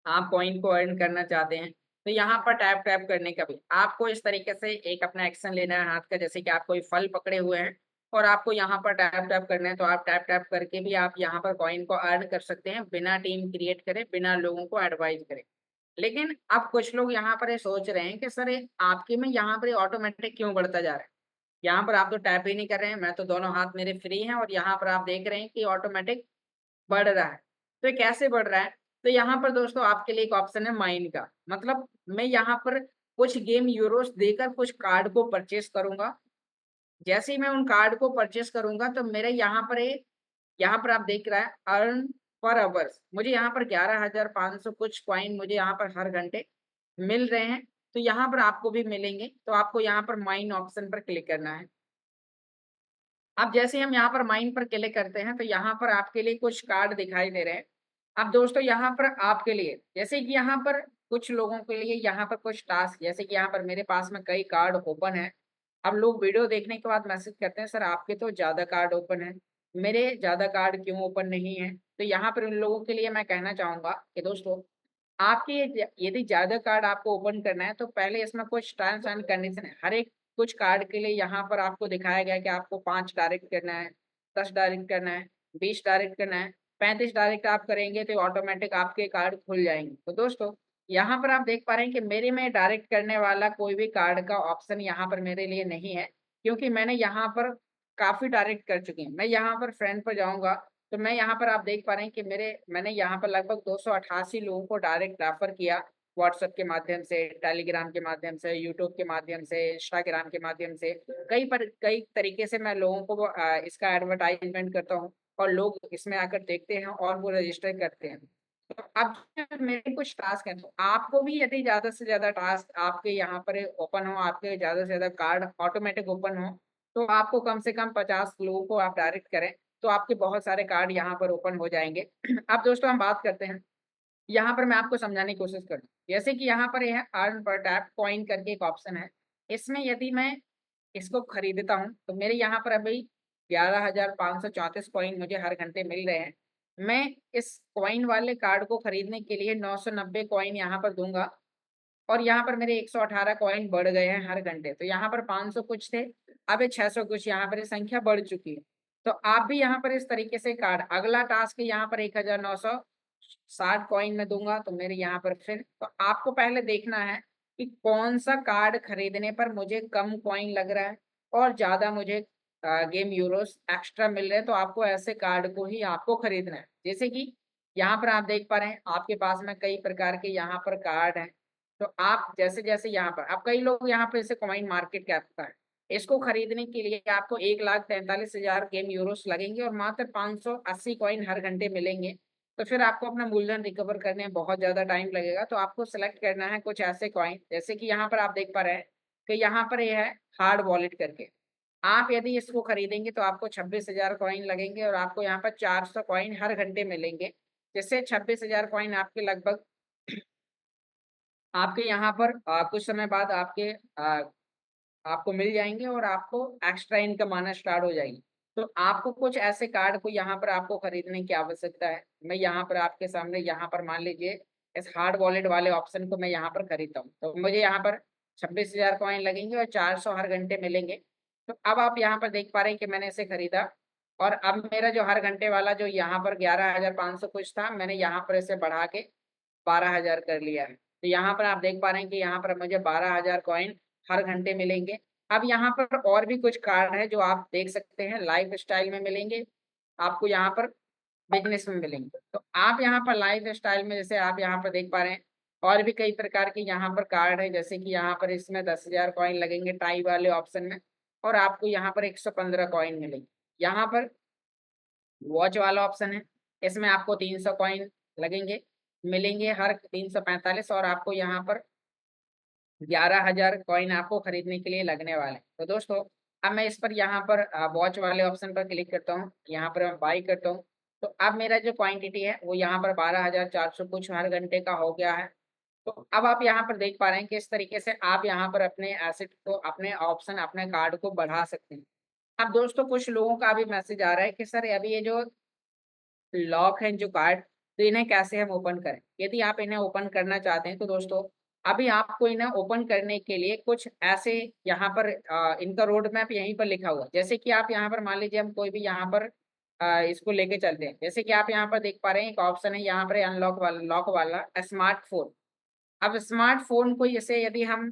S1: आप कॉइन को अर्न करना चाहते हैं तो यहाँ पर टैप टैप करने का भी आपको इस तरीके से एक अपना एक्शन लेना है हाथ का, जैसे कि आप कोई फल पकड़े हुए हैं और आपको यहाँ पर टैप टैप करना है, तो आप टैप टैप करके भी आप यहाँ पर कॉइन को अर्न कर सकते हैं बिना टीम क्रिएट करे, बिना लोगों को एडवाइस करे। लेकिन अब कुछ लोग यहाँ पर ये सोच रहे हैं कि सर ये आपके में यहाँ पर ऑटोमेटिक क्यों बढ़ता जा रहा है, यहाँ पर आप तो टैप ही नहीं कर रहे हैं, मैं तो दोनों हाथ मेरे फ्री हैं और यहाँ पर आप देख रहे हैं कि ऑटोमेटिक बढ़ रहा है। तो ये कैसे बढ़ रहा है? तो यहाँ पर दोस्तों आपके लिए एक ऑप्शन है माइन का। मतलब मैं यहाँ पर कुछ गेम यूरोस देकर कुछ कार्ड को परचेस करूँगा। जैसे ही मैं उन कार्ड को परचेस करूँगा तो मेरे यहाँ पर आप देख रहा है अर्न पर अवर्स, मुझे यहाँ पर 11,500 कुछ कॉइन मुझे यहाँ पर हर घंटे मिल रहे हैं। तो यहाँ पर आपको भी मिलेंगे, तो आपको यहाँ पर माइन ऑप्शन पर क्लिक करना है। अब जैसे हम यहाँ पर माइन पर क्लिक करते हैं तो यहाँ पर आपके लिए कुछ कार्ड दिखाई दे रहे हैं। अब दोस्तों यहाँ पर आपके लिए जैसे कि यहाँ पर कुछ लोगों के लिए यहाँ पर कुछ टास्क, जैसे कि यहाँ पर मेरे पास में कई कार्ड ओपन है। अब लोग वीडियो देखने के बाद मैसेज करते हैं सर आपके तो ज्यादा कार्ड ओपन है, मेरे ज्यादा कार्ड क्यों ओपन नहीं है। तो यहाँ पर उन लोगों के लिए मैं कहना चाहूंगा कि दोस्तों आपके यदि ज्यादा कार्ड आपको ओपन करना है तो पहले इसमें कुछ टर्म्स एंड कंडीशन है। हर एक कुछ कार्ड के लिए यहाँ पर आपको दिखाया गया है कि आपको 5 डायरेक्ट करना है, 10 डायरेक्ट करना है, 20 डायरेक्ट करना है, 35 डायरेक्ट आप करेंगे तो ऑटोमेटिक आपके कार्ड खुल जाएंगे। तो दोस्तों यहाँ पर आप देख पा रहे हैं कि मेरे में डायरेक्ट करने वाला कोई भी कार्ड का ऑप्शन यहाँ पर मेरे लिए नहीं है, क्योंकि मैंने यहाँ पर काफी डायरेक्ट कर चुकी हूँ। मैं यहाँ पर फ्रेंड पर जाऊंगा तो मैं यहाँ पर आप देख पा रहे हैं कि मैंने यहाँ पर लगभग 288 लोगों को डायरेक्ट रेफर किया, व्हाट्सएप के माध्यम से, टेलीग्राम के माध्यम से, यूट्यूब के माध्यम से, इंस्टाग्राम के माध्यम से, कई तरीके से मैं लोगों को इसका एडवर्टाइजमेंट करता हूँ और लोग इसमें आकर देखते हैं और वो रजिस्टर करते हैं। तो अब मेरे कुछ टास्क हैं, तो आपको भी यदि ज़्यादा से ज़्यादा टास्क आपके यहाँ पर ओपन हो, आपके ज़्यादा से ज़्यादा कार्ड ऑटोमेटिक ओपन हो, तो आपको कम से कम 50 लोगों को आप डायरेक्ट करें, तो आपके बहुत सारे कार्ड यहाँ पर ओपन हो जाएँगे। अब दोस्तों हम बात करते हैं, यहाँ पर मैं आपको समझाने की कोशिश करूँ। जैसे कि यहाँ पर ये है अर्न पर टैप कॉइन करके एक ऑप्शन है। इसमें यदि मैं इसको खरीदता हूँ, तो मेरे यहाँ पर अभी 11,534 कॉइन मुझे हर घंटे मिल रहे हैं। मैं इस कॉइन वाले कार्ड को खरीदने के लिए 990 कॉइन यहाँ पर दूँगा और यहाँ पर मेरे 118 कॉइन बढ़ गए हैं हर घंटे। तो यहाँ पर 500 कुछ थे, अब ये 600 कुछ, यहाँ पर ये संख्या बढ़ चुकी है। तो आप भी यहाँ पर इस तरीके से कार्ड, अगला टास्क यहाँ पर 1960 कॉइन में दूँगा, तो मेरे यहाँ पर फिर तो आपको पहले देखना है कि कौन-सा कार्ड खरीदने पर मुझे कम कॉइन लग रहा है और ज़्यादा मुझे गेम यूरोस एक्स्ट्रा मिल रहे हैं, तो आपको ऐसे कार्ड को ही आपको खरीदना है। जैसे कि यहाँ पर आप देख पा रहे हैं, आपके पास में कई प्रकार के यहाँ पर कार्ड हैं। तो आप जैसे-जैसे यहाँ पर अब कई लोग यहाँ पे इसे कॉइन मार्केट कैप का है। इसको खरीदने के लिए आपको 1,43,000 गेम यूरोस लगेंगे और मात्र 580 कॉइन हर घंटे मिलेंगे। तो फिर आपको अपना मूलधन रिकवर करने में बहुत ज़्यादा टाइम लगेगा। तो आपको सेलेक्ट करना है कुछ ऐसे कॉइन, जैसे कि यहाँ पर आप देख पा रहे हैं कि यहाँ पर ये है हार्ड वॉलेट करके। आप यदि इसको खरीदेंगे तो आपको 26,000 कॉइन लगेंगे और आपको यहाँ पर 400 कॉइन हर घंटे मिलेंगे। जिससे 26,000 कॉइन आपके लगभग आपके यहाँ पर कुछ समय बाद आपको मिल जाएँगे और आपको एक्स्ट्रा इनकम आना स्टार्ट हो जाएगी। तो आपको कुछ ऐसे कार्ड को यहाँ पर आपको खरीदने की आवश्यकता है। मैं यहाँ पर आपके सामने यहाँ पर मान लीजिए इस हार्ड वॉलेट वाले ऑप्शन को मैं यहाँ पर खरीदता हूँ। तो मुझे यहाँ पर 26,000 कॉइन लगेंगे और 400 हर घंटे मिलेंगे। तो अब आप यहाँ पर देख पा रहे हैं कि मैंने इसे खरीदा और अब मेरा जो हर घंटे वाला जो यहाँ पर 11,500 कुछ था, मैंने यहाँ पर इसे बढ़ा के 12,000 कर लिया है। तो यहाँ पर आप देख पा रहे हैं कि यहाँ पर मुझे 12,000 कॉइन हर घंटे मिलेंगे। अब यहाँ पर और भी कुछ कार्ड है जो आप देख सकते हैं, लाइफ़स्टाइल में मिलेंगे, आपको यहाँ पर बिज़नेस में मिलेंगे। तो आप यहाँ पर लाइफ़स्टाइल में जैसे आप यहाँ पर देख पा रहे हैं, और भी कई प्रकार के यहाँ पर कार्ड है, जैसे कि यहाँ पर इसमें 10,000 कॉइन लगेंगे टाई वाले ऑप्शन में और आपको यहाँ पर 115 कॉइन मिलेंगे। यहाँ पर वॉच वाला ऑप्शन है, इसमें आपको 300 कॉइन लगेंगे, मिलेंगे हर 345 और आपको यहाँ पर 11,000 कॉइन आपको खरीदने के लिए लगने वाले हैं। तो दोस्तों, अब मैं इस पर यहाँ पर वॉच वाले ऑप्शन पर क्लिक करता हूँ, यहाँ पर मैं बाय करता हूँ। तो अब मेरा जो क्वांटिटी है वो यहाँ पर 12,400 कुछ हर घंटे का हो गया है। तो अब आप यहाँ पर देख पा रहे हैं कि इस तरीके से आप यहाँ पर अपने एसेट को, अपने ऑप्शन, अपने कार्ड को बढ़ा सकते हैं। अब दोस्तों कुछ लोगों का अभी मैसेज आ रहा है कि सर अभी ये जो लॉक हैं जो कार्ड, तो इन्हें कैसे हम ओपन करें? यदि आप इन्हें ओपन करना चाहते हैं तो दोस्तों, अभी आपको इन्हें ओपन करने के लिए कुछ ऐसे यहाँ पर इनका रोड मैप यहीं पर लिखा हुआ है। जैसे कि आप यहाँ पर मान लीजिए हम कोई भी यहाँ पर इसको लेके चलते हैं। जैसे कि आप यहाँ पर देख पा रहे हैं एक ऑप्शन है यहाँ पर अनलॉक वाला, लॉक वाला स्मार्टफ़ोन। अब स्मार्टफ़ोन को जैसे यदि हम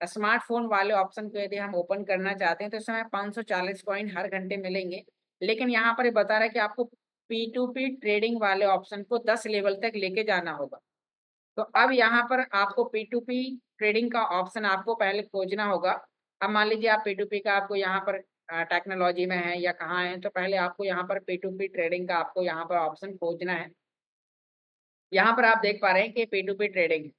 S1: स्मार्टफ़ोन वाले ऑप्शन को यदि हम ओपन करना चाहते हैं तो इस समय 540 कॉइन हर घंटे मिलेंगे। लेकिन यहाँ पर ये बता रहा है कि आपको P2P ट्रेडिंग वाले ऑप्शन को 10 लेवल तक लेके जाना होगा। तो अब यहाँ पर आपको P2P ट्रेडिंग का ऑप्शन आपको पहले खोजना होगा। अब मान लीजिए आप P2P का आपको यहाँ पर टेक्नोलॉजी में है या कहाँ है, तो पहले आपको यहाँ पर P2P ट्रेडिंग का आपको यहाँ पर ऑप्शन खोजना है। यहाँ पर आप देख पा रहे हैं कि P2P ट्रेडिंग है।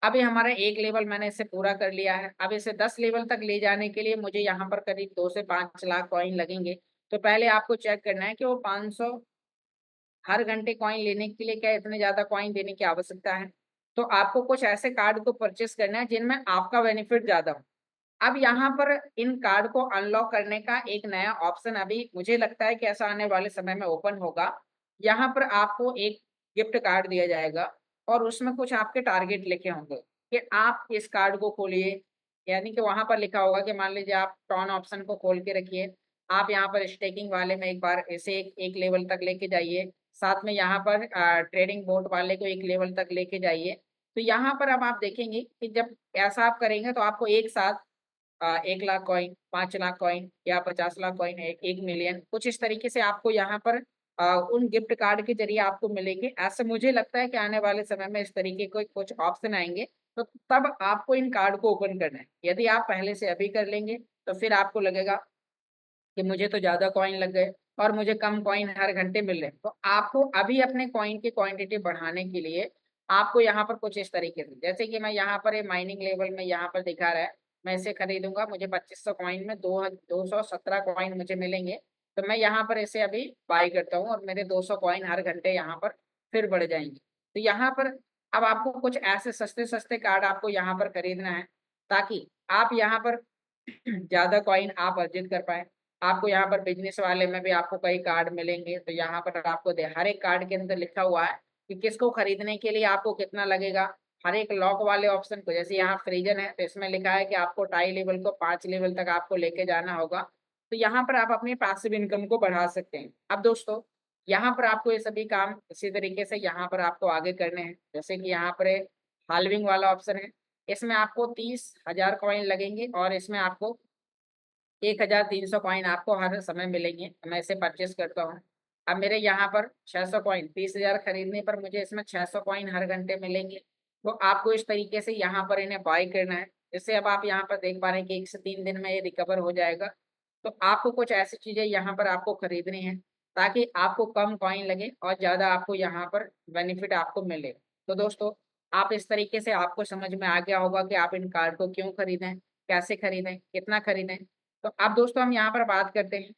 S1: अभी हमारा 1 लेवल मैंने इसे पूरा कर लिया है। अब इसे 10 लेवल तक ले जाने के लिए मुझे यहाँ पर करीब 2 से 5 लाख कॉइन लगेंगे। तो पहले आपको चेक करना है कि वो 500 हर घंटे कॉइन लेने के लिए क्या इतने ज़्यादा कॉइन देने की आवश्यकता है? तो आपको कुछ ऐसे कार्ड को परचेज़ करना है जिनमें आपका बेनिफिट ज़्यादा हो। अब यहाँ पर इन कार्ड को अनलॉक करने का एक नया ऑप्शन अभी मुझे लगता है कि ऐसा आने वाले समय में ओपन होगा। यहाँ पर आपको एक गिफ्ट कार्ड दिया जाएगा और उसमें कुछ आपके टारगेट लिखे होंगे कि आप इस कार्ड को खोलिए, यानी कि वहाँ पर लिखा होगा कि मान लीजिए आप टॉन ऑप्शन को खोल के रखिए। आप यहाँ पर स्टेकिंग वाले में एक बार इसे एक लेवल तक लेके जाइए। साथ में यहाँ पर ट्रेडिंग बोट वाले को एक लेवल तक लेके जाइए। तो यहाँ पर अब आप देखेंगे कि जब ऐसा आप करेंगे तो आपको एक साथ 1 लाख कॉइन, 5 लाख कॉइन या 50 लाख कॉइन, 1 मिलियन कुछ इस तरीके से आपको यहाँ पर उन गिफ्ट कार्ड के जरिए आपको मिलेंगे। ऐसा मुझे लगता है कि आने वाले समय में इस तरीके के कुछ ऑप्शन आएंगे, तो तब आपको इन कार्ड को ओपन करना है। यदि आप पहले से अभी कर लेंगे तो फिर आपको लगेगा कि मुझे तो ज्यादा कॉइन लग गए और मुझे कम कॉइन हर घंटे मिल रहे हैं। तो आपको अभी अपने कॉइन की क्वांटिटी बढ़ाने के लिए आपको यहाँ पर कुछ इस तरीके से, जैसे कि मैं यहाँ पर माइनिंग लेवल में यहाँ पर दिखा रहा है, मैं इसे खरीदूंगा, मुझे 2500 कॉइन में 217 कॉइन मुझे मिलेंगे। तो मैं यहाँ पर इसे अभी बाई करता हूँ और मेरे 200 कॉइन हर घंटे यहाँ पर फिर बढ़ जाएंगे। तो यहाँ पर अब आपको कुछ ऐसे सस्ते सस्ते कार्ड आपको यहाँ पर खरीदना है, ताकि आप यहाँ पर ज्यादा कॉइन आप अर्जित कर पाए। आपको यहाँ पर बिजनेस वाले में भी आपको कई कार्ड मिलेंगे, तो यहाँ पर आपको हर एक कार्ड के अंदर लिखा हुआ है कि किसको खरीदने के लिए आपको कितना लगेगा। हर एक लॉक वाले ऑप्शन को, जैसे यहाँ फ्रीजन है तो इसमें लिखा है कि आपको टाई लेवल को 5 लेवल तक आपको लेके जाना होगा। तो यहाँ पर आप अपनी पैसिव इनकम को बढ़ा सकते हैं। अब दोस्तों, यहाँ पर आपको ये सभी काम इसी तरीके से यहाँ पर आपको आगे करने हैं। जैसे कि यहाँ पर हाल्विंग वाला ऑप्शन है, इसमें आपको 30,000 कॉइन लगेंगे और इसमें आपको 1300 कॉइन आपको हर समय मिलेंगे। मैं इसे परचेस करता हूँ। अब मेरे यहाँ पर 600 कॉइन, 30,000 खरीदने पर मुझे इसमें 600 कॉइन हर घंटे मिलेंगे। तो आपको इस तरीके से यहाँ पर इन्हें बाय करना है। जैसे अब आप यहाँ पर देख पा रहे हैं कि 1 से 3 दिन में ये रिकवर हो जाएगा। तो आपको कुछ ऐसी चीजें यहाँ पर आपको खरीदनी है, ताकि आपको कम कॉइन लगे और ज्यादा आपको यहाँ पर बेनिफिट आपको मिले। तो दोस्तों, आप इस तरीके से आपको समझ में आ गया होगा कि आप इन कार्ड को क्यों खरीदें, कैसे खरीदें, कितना खरीदें। तो अब दोस्तों हम यहाँ पर बात करते हैं,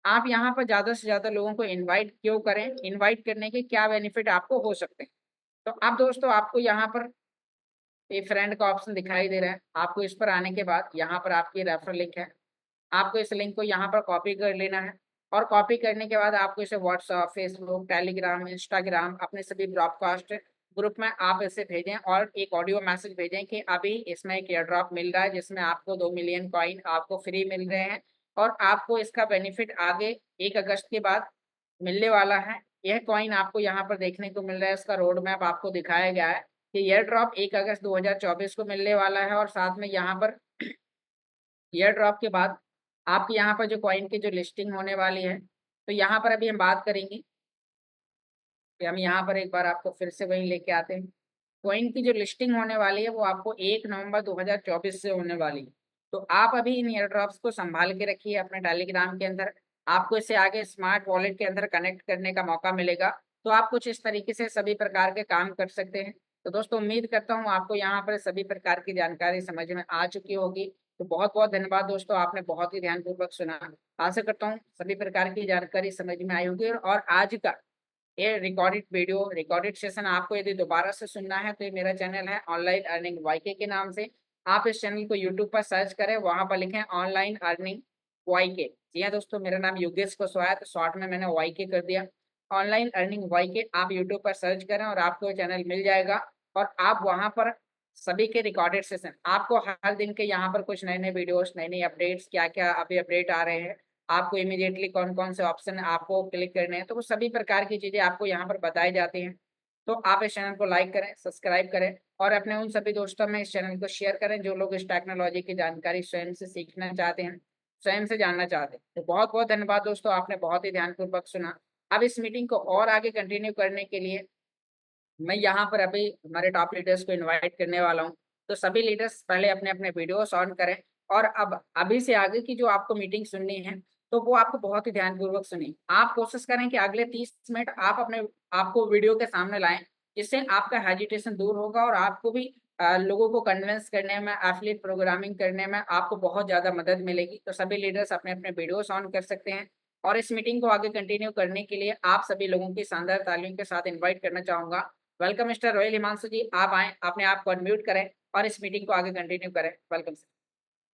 S1: आप यहाँ पर ज्यादा से ज्यादा लोगों को इनवाइट क्यों करें, इनवाइट करने के क्या बेनिफिट आपको हो सकते हैं। तो अब दोस्तों, आपको यहाँ पर ये फ्रेंड का ऑप्शन दिखाई दे रहा है, आपको इस पर आने के बाद यहाँ पर आपकी रेफरल लिंक है, आपको इस लिंक को यहाँ पर कॉपी कर लेना है। और कॉपी करने के बाद आपको इसे व्हाट्सएप, फेसबुक, टेलीग्राम, इंस्टाग्राम, अपने सभी ब्रॉडकास्ट ग्रुप में आप इसे भेजें और एक ऑडियो मैसेज भेजें कि अभी इसमें एक एयर ड्रॉप मिल रहा है जिसमें आपको 2 मिलियन कॉइन आपको फ्री मिल रहे हैं और आपको इसका बेनिफिट आगे 1 अगस्त के बाद मिलने वाला है। यह कॉइन आपको यहाँ पर देखने को मिल रहा है, इसका रोड मैप आपको दिखाया गया है कि एयर ड्रॉप 1 अगस्त 2024 को मिलने वाला है। और साथ में यहाँ पर ईयर ड्रॉप के बाद आपके यहाँ पर जो कॉइन की जो लिस्टिंग होने वाली है, तो यहाँ पर अभी हम बात करेंगे कि हम यहाँ पर एक बार आपको फिर से वहीं लेके आते हैं। कॉइन की जो लिस्टिंग होने वाली है वो आपको 1 नवंबर 2024 से होने वाली है। तो आप अभी इन ईयर ड्रॉप्स को संभाल के रखिए अपने टेलीग्राम के अंदर। आपको इसे आगे स्मार्ट वॉलेट के अंदर कनेक्ट करने का मौका मिलेगा, तो आप कुछ इस तरीके से सभी प्रकार के काम कर सकते हैं। तो दोस्तों, उम्मीद करता हूँ आपको यहाँ पर सभी प्रकार की जानकारी समझ में आ चुकी होगी। तो बहुत बहुत धन्यवाद दोस्तों, आपने बहुत ही ध्यानपूर्वक सुना। आशा करता हूँ सभी प्रकार की जानकारी समझ में आई होगी। और आज का ये रिकॉर्डेड वीडियो, रिकॉर्डेड सेशन आपको यदि दोबारा से सुनना है तो ये मेरा चैनल है ऑनलाइन अर्निंग वाईके के नाम से। आप इस चैनल को यूट्यूब पर सर्च करें, वहां पर लिखें ऑनलाइन अर्निंग वाईके। जी हाँ दोस्तों, मेरा नाम योगेश कुशवाहा है, तो शॉर्ट में मैंने वाईके कर दिया। ऑनलाइन अर्निंग वाईके आप यूट्यूब पर सर्च करें और आपको ये चैनल मिल जाएगा। और आप वहां पर सभी के रिकॉर्डेड सेशन, आपको हर दिन के यहाँ पर कुछ नए नए वीडियोस, नई नई अपडेट्स, क्या क्या अभी अपडेट आ रहे हैं, आपको इमीडिएटली कौन कौन से ऑप्शन आपको क्लिक करने हैं, तो वो सभी प्रकार की चीजें आपको यहाँ पर बताई जाती हैं। तो आप इस चैनल को लाइक करें, सब्सक्राइब करें और अपने उन सभी दोस्तों में इस चैनल को शेयर करें जो लोग इस टेक्नोलॉजी की जानकारी स्वयं से सीखना चाहते हैं, स्वयं से जानना चाहते हैं। तो बहुत बहुत धन्यवाद दोस्तों, आपने बहुत ही ध्यानपूर्वक सुना। अब इस मीटिंग को और आगे कंटिन्यू करने के लिए मैं यहाँ पर अभी हमारे टॉप लीडर्स को इनवाइट करने वाला हूँ। तो सभी लीडर्स पहले अपने अपने वीडियोस ऑन करें और अब अभी से आगे की जो आपको मीटिंग सुननी है, तो वो आपको बहुत ही ध्यानपूर्वक सुनी। आप कोशिश करें कि अगले 30 मिनट आप अपने आपको वीडियो के सामने लाएं, जिससे आपका हेजिटेशन दूर होगा और आपको भी लोगों को कन्विंस करने में, एफिलिएट प्रोग्रामिंग करने में आपको बहुत ज्यादा मदद मिलेगी। तो सभी लीडर्स अपने अपने वीडियोस ऑन कर सकते हैं। और इस मीटिंग को आगे कंटिन्यू करने के लिए आप सभी लोगों की शानदार तालियों के साथ इन्वाइट करना चाहूंगा। वेलकम मिस्टर रोयल हिमांशु जी, आप आए, अपने आप को अनम्यूट करें और इस मीटिंग को आगे कंटिन्यू करें। Welcome sir.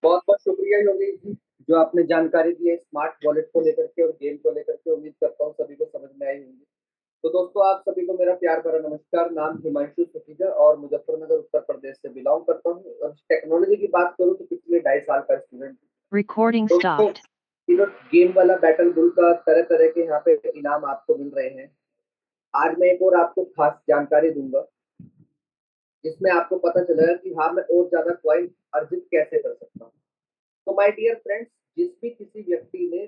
S2: बहुत बहुत शुक्रिया योगेश जी, जो आपने जानकारी दी है स्मार्ट वॉलेट को लेकर के और गेम को लेकर के। उम्मीद करता हूँ सभी को समझ में आई होंगी। तो दोस्तों, आप सभी को मेरा प्यार भरा नमस्कार। नाम हिमांशु सतीजा और मुजफ्फरनगर उत्तर प्रदेश से बिलोंग करता हूँ। और टेक्नोलॉजी की बात करूँ तो पिछले 2.5 साल का स्टूडेंट।
S3: Recording
S2: दोस्तों,
S3: stopped.
S2: गेम वाला बैटल बुल का तरह तरह के यहाँ पे इनाम आपको मिल रहे हैं। आज मैं एक और आपको खास जानकारी दूंगा, जिसमें आपको पता चलेगा कि हाँ, मैं और ज्यादा कॉइन अर्जित कैसे कर सकता हूँ। तो माय डियर फ्रेंड्स, जिस भी किसी व्यक्ति ने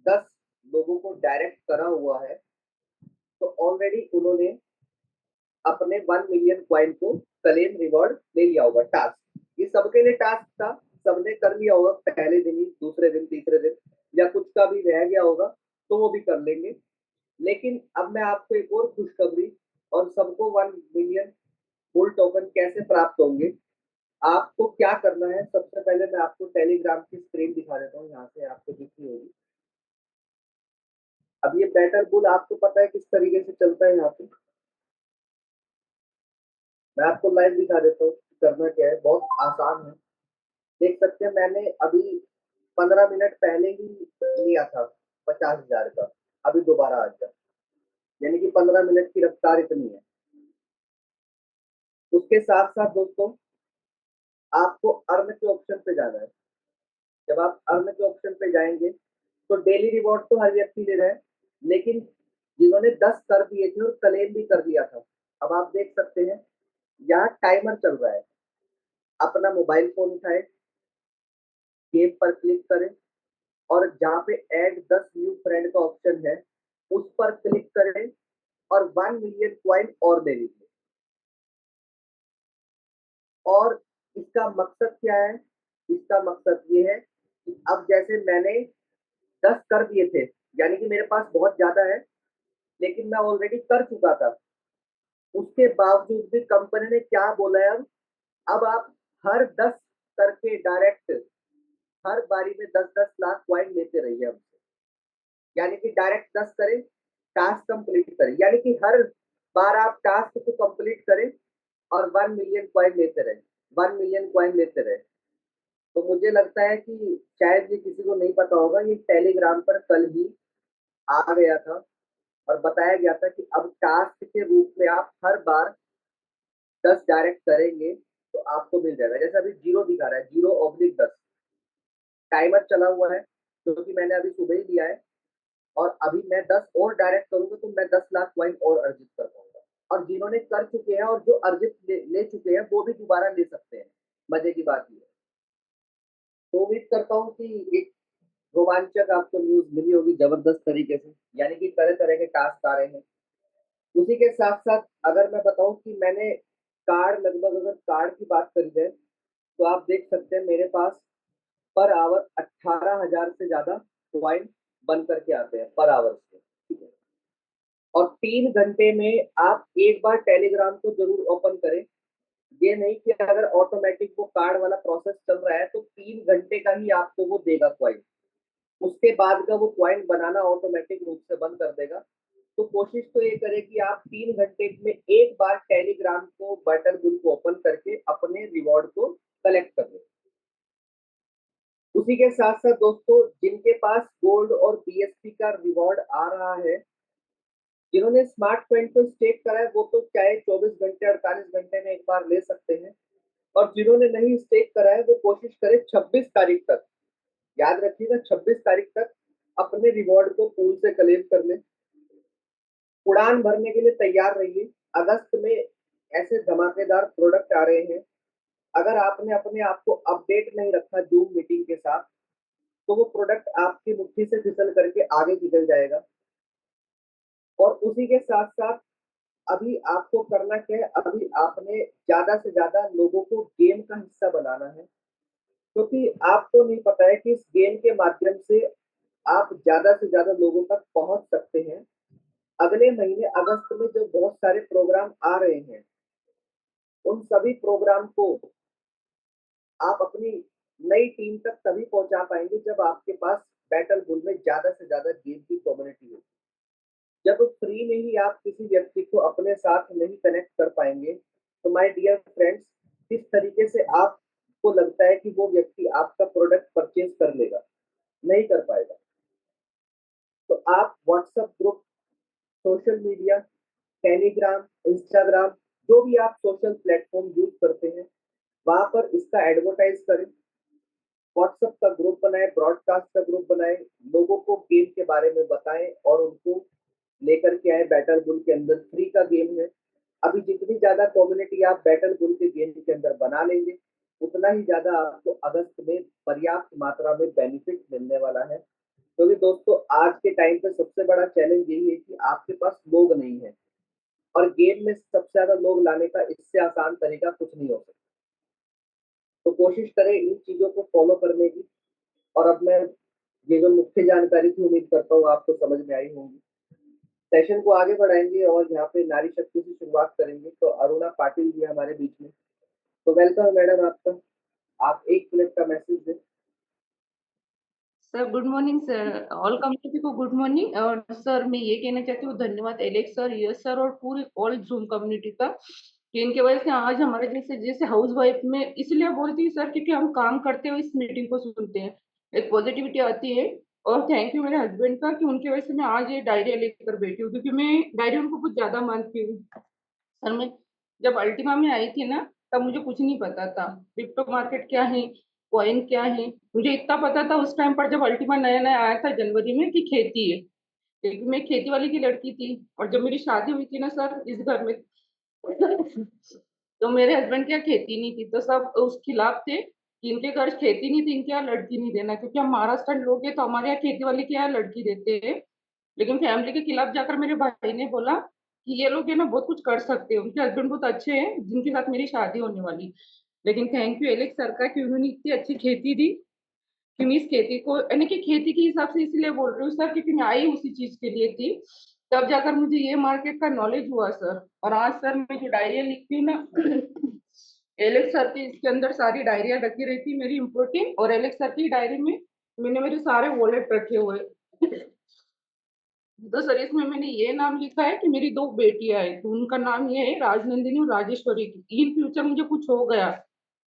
S2: 10 लोगों को डायरेक्ट करा हुआ है, तो ऑलरेडी उन्होंने अपने 1 मिलियन कॉइन को क्लेम रिवॉर्ड ले लिया होगा टास्क। ये सबके लिए टास्क था, सबने कर लिया होगा पहले दिन ही, दूसरे दिन, तीसरे दिन, या कुछ का भी रह गया होगा तो वो भी कर लेंगे। लेकिन अब मैं आपको एक और खुशखबरी, और सबको 1 मिलियन फुल टोकन कैसे प्राप्त होंगे, आपको क्या करना है, सबसे पहले मैं आपको टेलीग्राम की स्क्रीन दिखा देता हूँ, यहाँ से आपको दिख रही होगी। अब ये बैटर बुल आपको पता है किस तरीके से चलता है यहाँ पे, मैं आपको लाइव दिखा देता हूँ करना क्या है, बहुत आसान है। देख सकते हैं मैंने अभी 15 मिनट पहले ही लिया था 50,000 का, अभी दोबारा आ गया, यानी कि 15 मिनट की रफ्तार इतनी है। उसके साथ साथ दोस्तों आपको अर्न के ऑप्शन पे जाना है। जब आप अर्न के ऑप्शन पे जाएंगे तो डेली रिवॉर्ड तो हर व्यक्ति ले रहा है, लेकिन जिन्होंने 10 कर दिए थे और क्लेम भी कर दिया था, अब आप देख सकते हैं यहाँ टाइमर चल रहा है। अपना मोबाइल फोन उठाए, गेम पर क्लिक करें, और जहाँ पे ऐड 10 न्यू फ्रेंड का ऑप्शन है उस पर क्लिक करें और 1 मिलियन कॉइन और ले लीजिए। और इसका मकसद क्या है? इसका मकसद ये है कि अब जैसे मैंने 10 कर दिए थे, यानी कि मेरे पास बहुत ज्यादा है, लेकिन मैं ऑलरेडी कर चुका था, उसके बावजूद भी कंपनी ने क्या बोला है, अब आप हर 10 करके डायरेक्ट हर बारी में 10-10 लाख कॉइन लेते रहिए हमसे। यानी कि डायरेक्ट 10 करें, टास्क कंप्लीट करें, यानी कि हर बार आप टास्क को कंप्लीट करें और 1 मिलियन कॉइन लेते रहे, 1 मिलियन कॉइन लेते रहे। तो मुझे लगता है कि शायद ये किसी को नहीं पता होगा, ये टेलीग्राम पर कल ही आ गया था और बताया गया था कि अब टास्क के रूप में आप हर बार 10 डायरेक्ट करेंगे तो आपको मिल जाएगा। जैसे अभी 0 दिखा रहा है, 0/10 टाइमर चला हुआ है, क्योंकि मैंने अभी सुबह ही लिया है, और अभी मैं 10 और डायरेक्ट करूंगा तो मैं 10 लाख कॉइन और अर्जित कर पाऊंगा। और जिन्होंने कर चुके हैं और जो अर्जित ले चुके हैं वो भी दोबारा ले सकते हैं। मजे की बात ये है। तो उम्मीद करता हूँ कि एक रोमांचक आपको न्यूज मिली होगी जबरदस्त तरीके से, यानी कि तरह तरह के टास्क आ रहे हैं। उसी के साथ साथ अगर मैं बताऊं कि मैंने कार्ड, लगभग अगर कार्ड की बात करी जाए तो आप देख सकते हैं मेरे पास पर आवर 18,000 से ज्यादा कॉइन बन करके आते हैं पर आवर से, ठीक है। और 3 घंटे में आप एक बार टेलीग्राम को जरूर ओपन करें। ये नहीं कि अगर ऑटोमेटिक वो कार्ड वाला प्रोसेस चल रहा है तो 3 घंटे का ही आपको वो देगा कॉइन, उसके बाद का वो कॉइन बनाना ऑटोमेटिक रूप से बंद कर देगा। तो कोशिश तो ये करें कि आप 3 घंटे में एक बार टेलीग्राम को, बटन बुल को ओपन करके अपने रिवॉर्ड को कलेक्ट कर लें। उसी के साथ साथ दोस्तों जिनके पास गोल्ड और बीएसपी का रिवॉर्ड आ रहा है, जिन्होंने स्मार्ट कॉइन को स्टेक करा है, वो तो चाहे 24 घंटे, 48 घंटे में एक बार ले सकते हैं। और जिन्होंने नहीं स्टेक करा है वो कोशिश करें 26 तारीख तक, याद रखिएगा 26 तारीख तक अपने रिवॉर्ड को पूल से क्लेम कर लें। उड़ान भरने के लिए तैयार रहिए। अगस्त में ऐसे धमाकेदार प्रोडक्ट आ रहे हैं, अगर आपने अपने आप को अपडेट नहीं रखा जूम मीटिंग के साथ तो वो प्रोडक्ट आपकी मुट्ठी से फिसल करके आगे निकल जाएगा। और उसी के साथ साथ अभी आपको करना क्या है, अभी आपने ज्यादा से ज्यादा लोगों को गेम का हिस्सा बनाना है, क्योंकि आपको नहीं पता है कि इस गेम के माध्यम से आप ज्यादा से ज्यादा लोगों तक पहुंच सकते हैं। अगले महीने अगस्त में जो बहुत सारे प्रोग्राम आ रहे हैं, उन सभी प्रोग्राम को आप अपनी नई टीम तक तभी पहुंचा पाएंगे जब आपके पास बैटल बुल में ज्यादा से ज्यादा गेम की कम्युनिटी हो। जब फ्री में ही आप किसी व्यक्ति को अपने साथ नहीं कनेक्ट कर पाएंगे तो माय डियर फ्रेंड्स, किस तरीके से आपको लगता है कि वो व्यक्ति आपका प्रोडक्ट परचेज कर लेगा? नहीं कर पाएगा। तो आप WhatsApp group, social media, Telegram, Instagram, जो भी आप सोशल प्लेटफॉर्म यूज करते हैं वहां पर इसका एडवर्टाइज करें। व्हाट्सएप का ग्रुप बनाएं, ब्रॉडकास्ट का ग्रुप बनाएं, लोगों को गेम के बारे में बताएं और उनको लेकर के आए। बैटल बुल के अंदर फ्री का गेम है। अभी जितनी ज्यादा कम्युनिटी आप बैटल बुल के गेम के अंदर बना लेंगे उतना ही ज्यादा आपको अगस्त में पर्याप्त मात्रा में बेनिफिट मिलने वाला है। क्योंकि दोस्तों आज के टाइम पे सबसे बड़ा चैलेंज यही है कि आपके पास लोग नहीं है, और गेम में सबसे ज्यादा लोग लाने का इससे आसान तरीका कुछ नहीं हो सकता। तो कोशिश करें इन चीजों को फॉलो करने की। और अब मैं ये जो मुख्य जानकारी थी, उम्मीद करता हूँ आपको समझ में आई होगी। सेशन को आगे बढ़ाएंगे और यहाँ पे नारी शक्ति से शुरुआत करेंगे। तो अरुणा पाटिल जी हमारे बीच में। तो वेलकम मैडम आपका। आप 1 मिनट का मैसेज दें।
S3: Sir good morning sir, all community को गुड मॉर्निंग। और सर मैं ये कहना चाहती हूँ धन्यवाद एलेक्स सर, यस सर और पूरी ऑल जूम कम्युनिटी का, कि इनके वजह से आज हमारे जैसे जैसे हाउस वाइफ में इसलिए बोलती हूँ सर क्योंकि हम काम करते हुए इस मीटिंग को सुनते हैं, एक पॉजिटिविटी आती है। और थैंक यू मेरे हस्बैंड का कि उनकी वजह से मैं आज ये डायरी लेकर बैठी हूँ, क्योंकि मैं डायरी उनको कुछ ज्यादा मानती हूँ। सर मैं जब अल्टीमा में आई थी ना, तब मुझे कुछ नहीं पता था क्रिप्टो मार्केट क्या है, कॉइन क्या है। मुझे इतना पता था उस टाइम पर जब अल्टीमा नया नया आया था जनवरी में, कि खेती है, क्योंकि मैं खेती वाली की लड़की थी। और जब मेरी शादी हुई थी ना सर इस घर में, तो मेरे हस्बैंड के यहाँ खेती नहीं थी, तो सब उस खिलाफ थे कि इनके घर खेती नहीं थी, इनके यहाँ लड़की नहीं देना, क्योंकि हम महाराष्ट्र लोग हैं तो हमारे यहाँ खेती वाले के यहाँ लड़की देते हैं। लेकिन फैमिली के खिलाफ जाकर मेरे भाई ने बोला कि ये लोग है ना बहुत कुछ कर सकते हैं, उनके हस्बैंड बहुत अच्छे हैं जिनके साथ मेरी शादी होने वाली। लेकिन थैंक यू एलेक्स सर का कि उन्होंने इतनी अच्छी खेती दी, कि मैं इस खेती को यानी कि खेती के हिसाब से इसलिए बोल रही हूँ सर क्योंकि मैं आई उसी चीज के लिए थी। तब जाकर मुझे ये मार्केट का नॉलेज हुआ सर। और आज सर मैं जो डायरिया लिखती हूँ ना, एलेक्स सर की इसके अंदर सारी डायरिया रखी रहती मेरी इम्पोर्टिंग, और एलेक्स सर की डायरी में मैंने मेरे सारे वॉलेट रखे हुए। तो सर इसमें मैंने ये नाम लिखा है कि मेरी 2 बेटियां हैं, तो उनका नाम ये है राजनंदिनी और राजेश्वरी की। इन फ्यूचर मुझे कुछ हो गया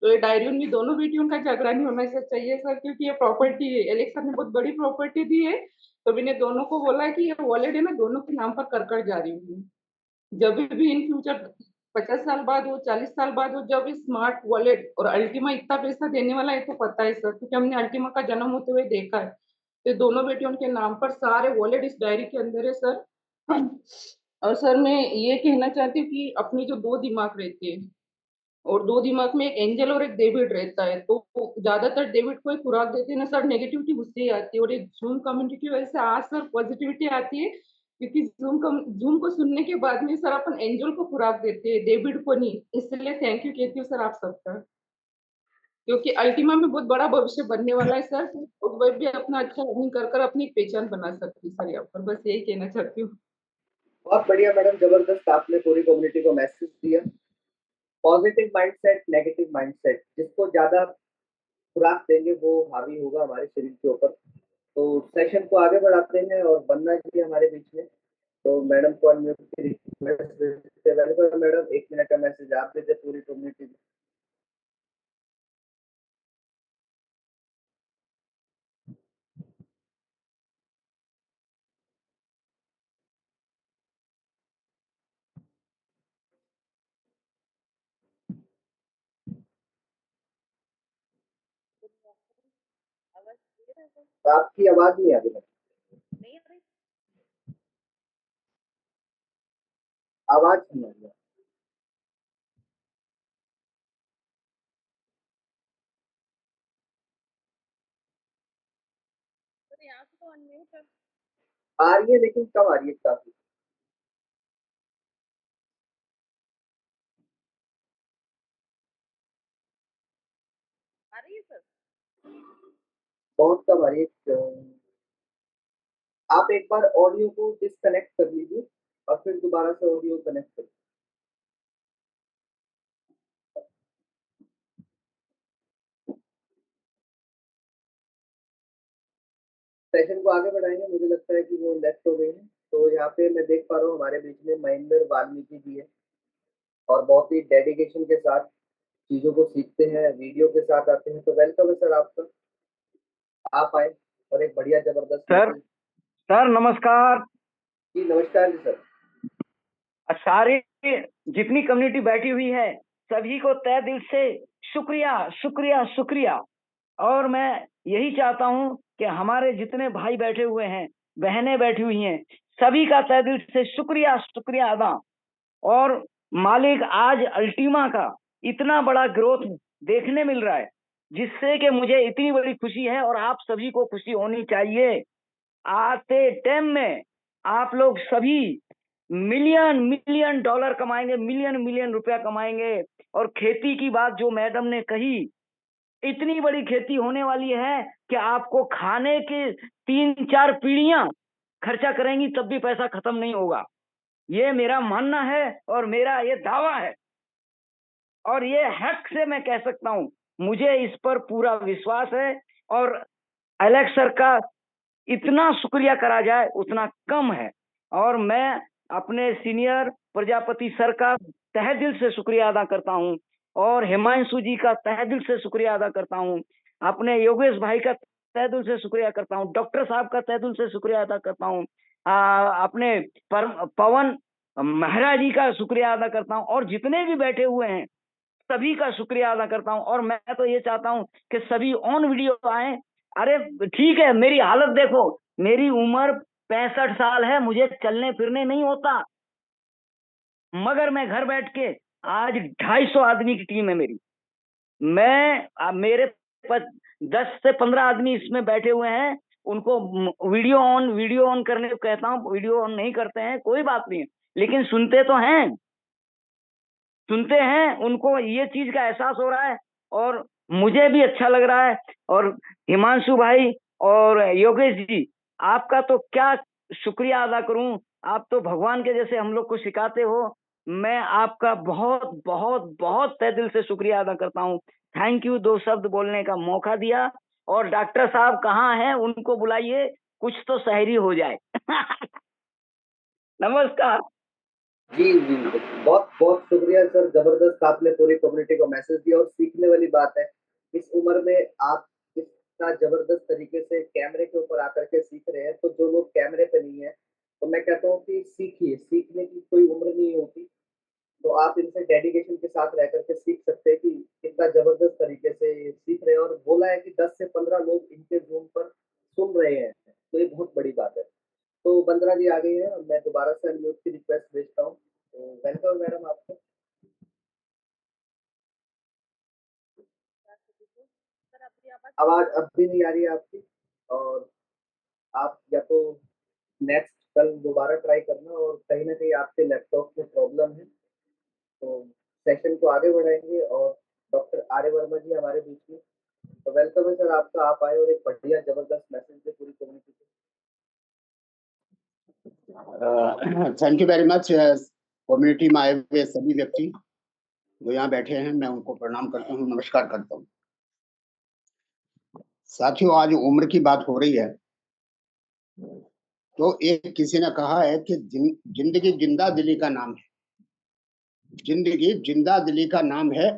S3: तो ये डायरी उनकी दोनों बेटियों का झगड़ा नहीं होना चाहिए सर, क्योंकि ये प्रॉपर्टी है, एलेक्स सर ने बहुत बड़ी प्रॉपर्टी दी है। तो मैंने दोनों को बोला कि ये वॉलेट है ना दोनों के नाम पर कर जा रही हूँ। जब भी इन फ्यूचर 50 साल बाद हो, 40 साल बाद हो, जब स्मार्ट वॉलेट और अल्टीमा इतना पैसा देने वाला है, तो पता है सर क्योंकि हमने अल्टीमा का जन्म होते हुए देखा है। तो दोनों बेटियों के नाम पर सारे वॉलेट इस डायरी के अंदर है सर। और सर मैं ये कहना चाहती हूँ कि अपनी जो 2 दिमाग रहते हैं, और 2 दिमाग में एक एंजल और एक डेविड रहता है, तो ज्यादातर डेविड को ही खुराक देते हैं ना सर, नेगेटिविटी उससे ही आती है। और एक जूम कम्युनिटी की वजह से आज सर पॉजिटिविटी आती है, क्योंकि जूम को सुनने के बाद में सर अपन एंजल को खुराक देते हैं, डेविड को नहीं। इसलिए थैंक यू कहती हूँ सर आप सबका, क्योंकि अल्टीमा में बहुत बड़ा भविष्य बनने वाला है सर, और वह भी अपना अच्छा अर्निंग कर कर अपनी एक पहचान बना सकती है सर। यहाँ पर बस यही कहना चाहती हूँ।
S2: बहुत बढ़िया मैडम, जबरदस्त आपने पूरी कम्युनिटी को मैसेज दिया। पॉजिटिव माइंडसेट, नेगेटिव माइंडसेट, जिसको ज्यादा खुराक देंगे वो हावी होगा हमारे शरीर के ऊपर। तो सेशन को आगे बढ़ाते हैं और वंदना जी हमारे बीच में। तो मैडम को अनम्यूट की रिक्वेस्ट भेजते हैं। वेलकम मैडम, 1 मिनट का मैसेज आप देते पूरी कम्युनिटी में। तो आपकी आवाज नहीं आ रही मैडम। आवाज नहीं आ रही। आ रही है लेकिन कम आ रही है काफी। बहुत कम आ रही है। आप एक बार ऑडियो को डिस्कनेक्ट कर लीजिए और फिर दोबारा से ऑडियो कनेक्ट करिए। सेशन को आगे बढ़ाएंगे, मुझे लगता है कि वो लेफ्ट हो गए हैं। तो यहाँ पे मैं देख पा रहा हूँ हमारे बीच में महेंद्र वाल्मीकि जी है, और बहुत ही डेडिकेशन के साथ चीजों को सीखते हैं, वीडियो के साथ आते हैं। तो वेलकम है सर आपका, आप आए और एक बढ़िया जबरदस्त
S4: सर
S2: मैसेज।
S4: सर नमस्कार।
S2: जी नमस्कार जी सर।
S4: सारी जितनी कम्युनिटी बैठी हुई है सभी को तहे दिल से शुक्रिया शुक्रिया शुक्रिया। और मैं यही चाहता हूं कि हमारे जितने भाई बैठे हुए हैं, बहनें बैठी हुई हैं, सभी का तहे दिल से शुक्रिया शुक्रिया अदा। और मालिक आज अल्टीमा का इतना बड़ा ग्रोथ देखने मिल रहा है, जिससे कि मुझे इतनी बड़ी खुशी है, और आप सभी को खुशी होनी चाहिए। आते टाइम में आप लोग सभी मिलियन मिलियन डॉलर कमाएंगे, मिलियन मिलियन रुपया कमाएंगे। और खेती की बात जो मैडम ने कही, इतनी बड़ी खेती होने वाली है कि आपको खाने के 3-4 पीढ़ियां खर्चा करेंगी तब भी पैसा खत्म नहीं होगा। ये मेरा मानना है और मेरा ये दावा है, और ये हक से मैं कह सकता हूं, मुझे इस पर पूरा विश्वास है। और एलेक्स सर का इतना शुक्रिया करा जाए उतना कम है। और मैं अपने सीनियर प्रजापति सर का तहे दिल से शुक्रिया अदा करता हूं, और हिमांशु जी का तहे दिल से शुक्रिया अदा करता हूं, अपने योगेश भाई का तहे दिल से शुक्रिया करता हूं, डॉक्टर साहब का तहे दिल से शुक्रिया अदा करता हूं, अपने पवन मेहरा जी का शुक्रिया अदा करता हूं, और जितने भी बैठे हुए हैं सभी का शुक्रिया अदा करता हूं। और मैं तो ये चाहता हूं कि सभी ऑन वीडियो आए। अरे ठीक है, मेरी हालत देखो, मेरी उम्र 65 साल है, मुझे चलने फिरने नहीं होता, मगर मैं घर बैठ के आज 250 आदमी की टीम है मेरी। मेरे 10 से 15 आदमी इसमें बैठे हुए हैं, उनको वीडियो ऑन करने को कहता हूं, वीडियो ऑन नहीं करते हैं, कोई बात नहीं, लेकिन सुनते तो हैं, सुनते हैं, उनको ये चीज का एहसास हो रहा है और मुझे भी अच्छा लग रहा है। और हिमांशु भाई और योगेश जी, आपका तो क्या शुक्रिया अदा करूं, आप तो भगवान के जैसे हम लोग को सिखाते हो। मैं आपका बहुत बहुत बहुत तहे दिल से शुक्रिया अदा करता हूं। थैंक यू, 2 शब्द बोलने का मौका दिया। और डॉक्टर साहब कहाँ हैं, उनको बुलाइए, कुछ तो शायरी हो जाए। नमस्कार।
S2: जी जी, बहुत बहुत शुक्रिया सर, जबरदस्त आपने पूरी कम्युनिटी को मैसेज दिया। और सीखने वाली बात है, इस उम्र में आप इतना जबरदस्त तरीके से कैमरे के ऊपर आकर के सीख रहे हैं, तो जो लोग कैमरे पे नहीं है, तो मैं कहता हूँ कि सीखिए, सीखने की कोई उम्र नहीं होती। तो आप इनसे डेडिकेशन के साथ रह करके सीख सकते हैं कि कितना जबरदस्त तरीके से ये सीख रहे हैं। और बोला है कि 10 से 15 लोग इनके ज़ूम पर सुन रहे हैं, तो ये बहुत बड़ी बात है। तो वंदना जी आ गई हैं, मैं दोबारा से अनम्यूट की रिक्वेस्ट भेजता हूँ। तो वेलकम मैडम आपको। आवाज़ अब भी नहीं आ रही है आपकी, और आप या तो नेक्स्ट कल दोबारा ट्राई करना, और कहीं न कहीं आपके लैपटॉप में प्रॉब्लम है। तो सेशन को आगे बढ़ाएँगे, और डॉक्टर आर्य वर्मा जी हमारे बीच में। तो वेलकम है सर आपका, आप आए और एक बढ़िया ज़बरदस्त मैसेज दें पूरी कम्युनिटी को।
S5: Thank you very much. Community में आए हुए सभी व्यक्ति जो यहाँ बैठे हैं, मैं उनको प्रणाम करता हूँ, नमस्कार करता हूँ। साथियों, आज उम्र की बात हो रही है, तो एक किसी ने कहा है कि जिंदगी जिंदा दिली का नाम है, जिंदगी जिंदा दिली का नाम है,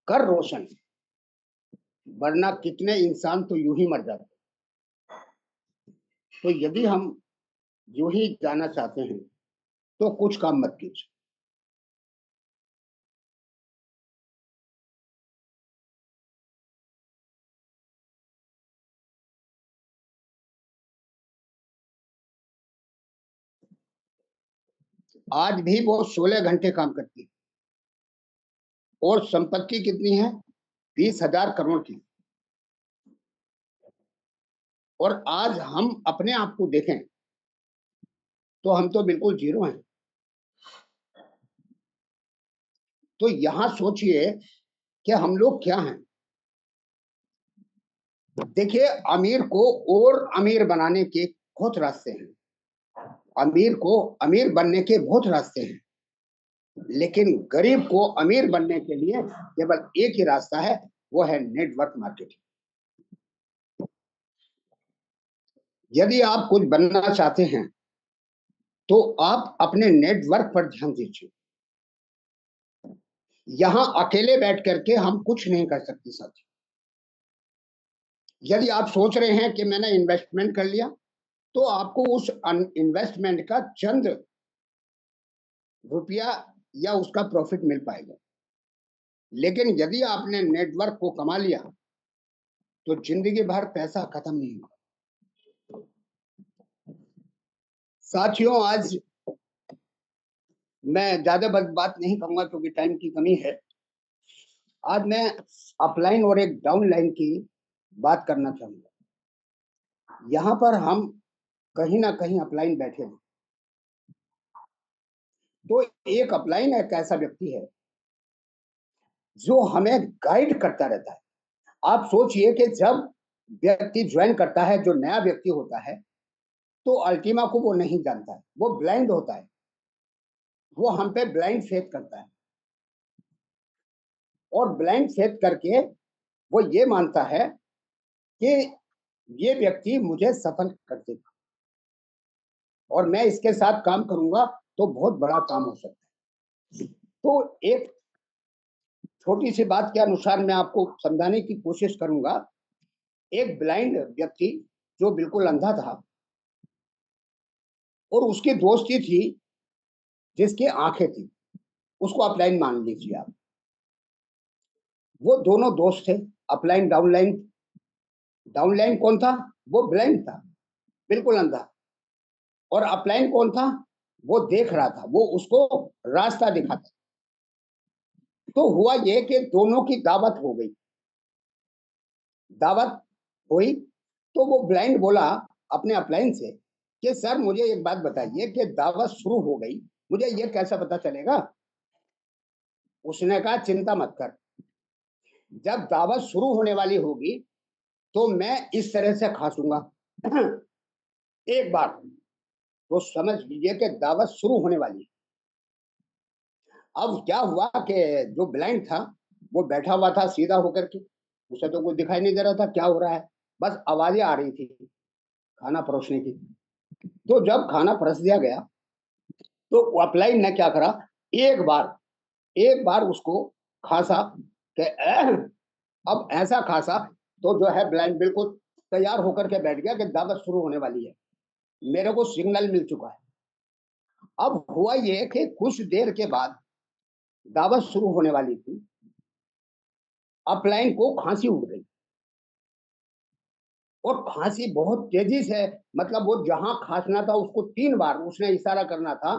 S5: कर रोशन, वरना कितने इंसान तो यूं ही मर जाते। तो यदि हम यूं ही जाना चाहते हैं तो कुछ काम मत कीजिए। आज भी वो 16 घंटे काम करती है, और संपत्ति कितनी है? 20,000 करोड़ की। और आज हम अपने आप को देखें तो हम तो बिल्कुल जीरो हैं। तो यहां सोचिए कि हम लोग क्या हैं। देखिए, अमीर को और अमीर बनाने के बहुत रास्ते हैं, अमीर को अमीर बनने के बहुत रास्ते हैं, लेकिन गरीब को अमीर बनने के लिए केवल एक ही रास्ता है, वो है नेटवर्क मार्केटिंग। यदि आप कुछ बनना चाहते हैं तो आप अपने नेटवर्क पर ध्यान दीजिए। यहां अकेले बैठ करके हम कुछ नहीं कर सकते साथी। यदि आप सोच रहे हैं कि मैंने इन्वेस्टमेंट कर लिया, तो आपको उस इन्वेस्टमेंट का चंद रुपया या उसका प्रॉफिट मिल पाएगा, लेकिन यदि आपने नेटवर्क को कमा लिया तो जिंदगी भर पैसा खत्म नहीं होगा। साथियों, आज मैं ज्यादा बात नहीं करूंगा क्योंकि टाइम की कमी है। आज मैं अपलाइन और एक डाउनलाइन की बात करना चाहूंगा। यहाँ पर हम कहीं ना कहीं अपलाइन बैठे हैं। तो एक अपलाइन एक ऐसा व्यक्ति है जो हमें गाइड करता रहता है। आप सोचिए कि जब व्यक्ति ज्वाइन करता है, जो नया व्यक्ति होता है, तो अल्टीमा को वो नहीं जानता है, वो ब्लाइंड होता है, वो हम पे ब्लाइंड फेथ करता है और ब्लाइंड फेथ करके वो ये मानता है कि ये व्यक्ति मुझे सफल कर देगा और मैं इसके साथ काम करूंगा तो बहुत बड़ा काम हो सकता है। तो एक छोटी सी बात के अनुसार मैं आपको समझाने की कोशिश करूंगा। एक ब्लाइंड व्यक्ति जो बिल्कुल अंधा था और उसकी दोस्ती थी जिसकी आंखें थी, उसको अपलाइन मान लीजिए आप। वो दोनों दोस्त थे, अपलाइन डाउनलाइन। डाउनलाइन कौन था? वो ब्लाइंड था, बिल्कुल अंधा। और अपलाइन कौन था? वो देख रहा था, वो उसको रास्ता दिखाता। तो हुआ ये कि दोनों की दावत हो गई। दावत हुई तो वो ब्लाइंड बोला अपने अपलाइन से कि सर मुझे एक बात बताइए कि दावत शुरू हो गई, मुझे ये कैसे पता चलेगा? उसने कहा चिंता मत कर, जब दावत शुरू होने वाली होगी तो मैं इस तरह से खासूंगा एक बार तो समझ लीजिए कि दावत शुरू होने वाली है। अब क्या हुआ कि जो ब्लाइंड था वो बैठा हुआ था सीधा होकर के, उसे तो कुछ दिखाई नहीं दे रहा था क्या हो रहा है, बस आवाजें आ रही थी खाना परोसने की। तो जब खाना परोस दिया गया तो अपलाइन ने क्या करा, एक बार उसको खासा कि अब ऐसा खासा तो जो है ब्लाइंड बिल्कुल तैयार होकर के बैठ गया कि दावत शुरू होने वाली है, मेरे को सिग्नल मिल चुका है। अब हुआ ये कि कुछ देर के बाद दावत शुरू होने वाली थी, अपलाइन को खांसी उठ गई और खांसी बहुत तेजी से, मतलब वो जहां खांसना था उसको 3 बार उसने इशारा करना था।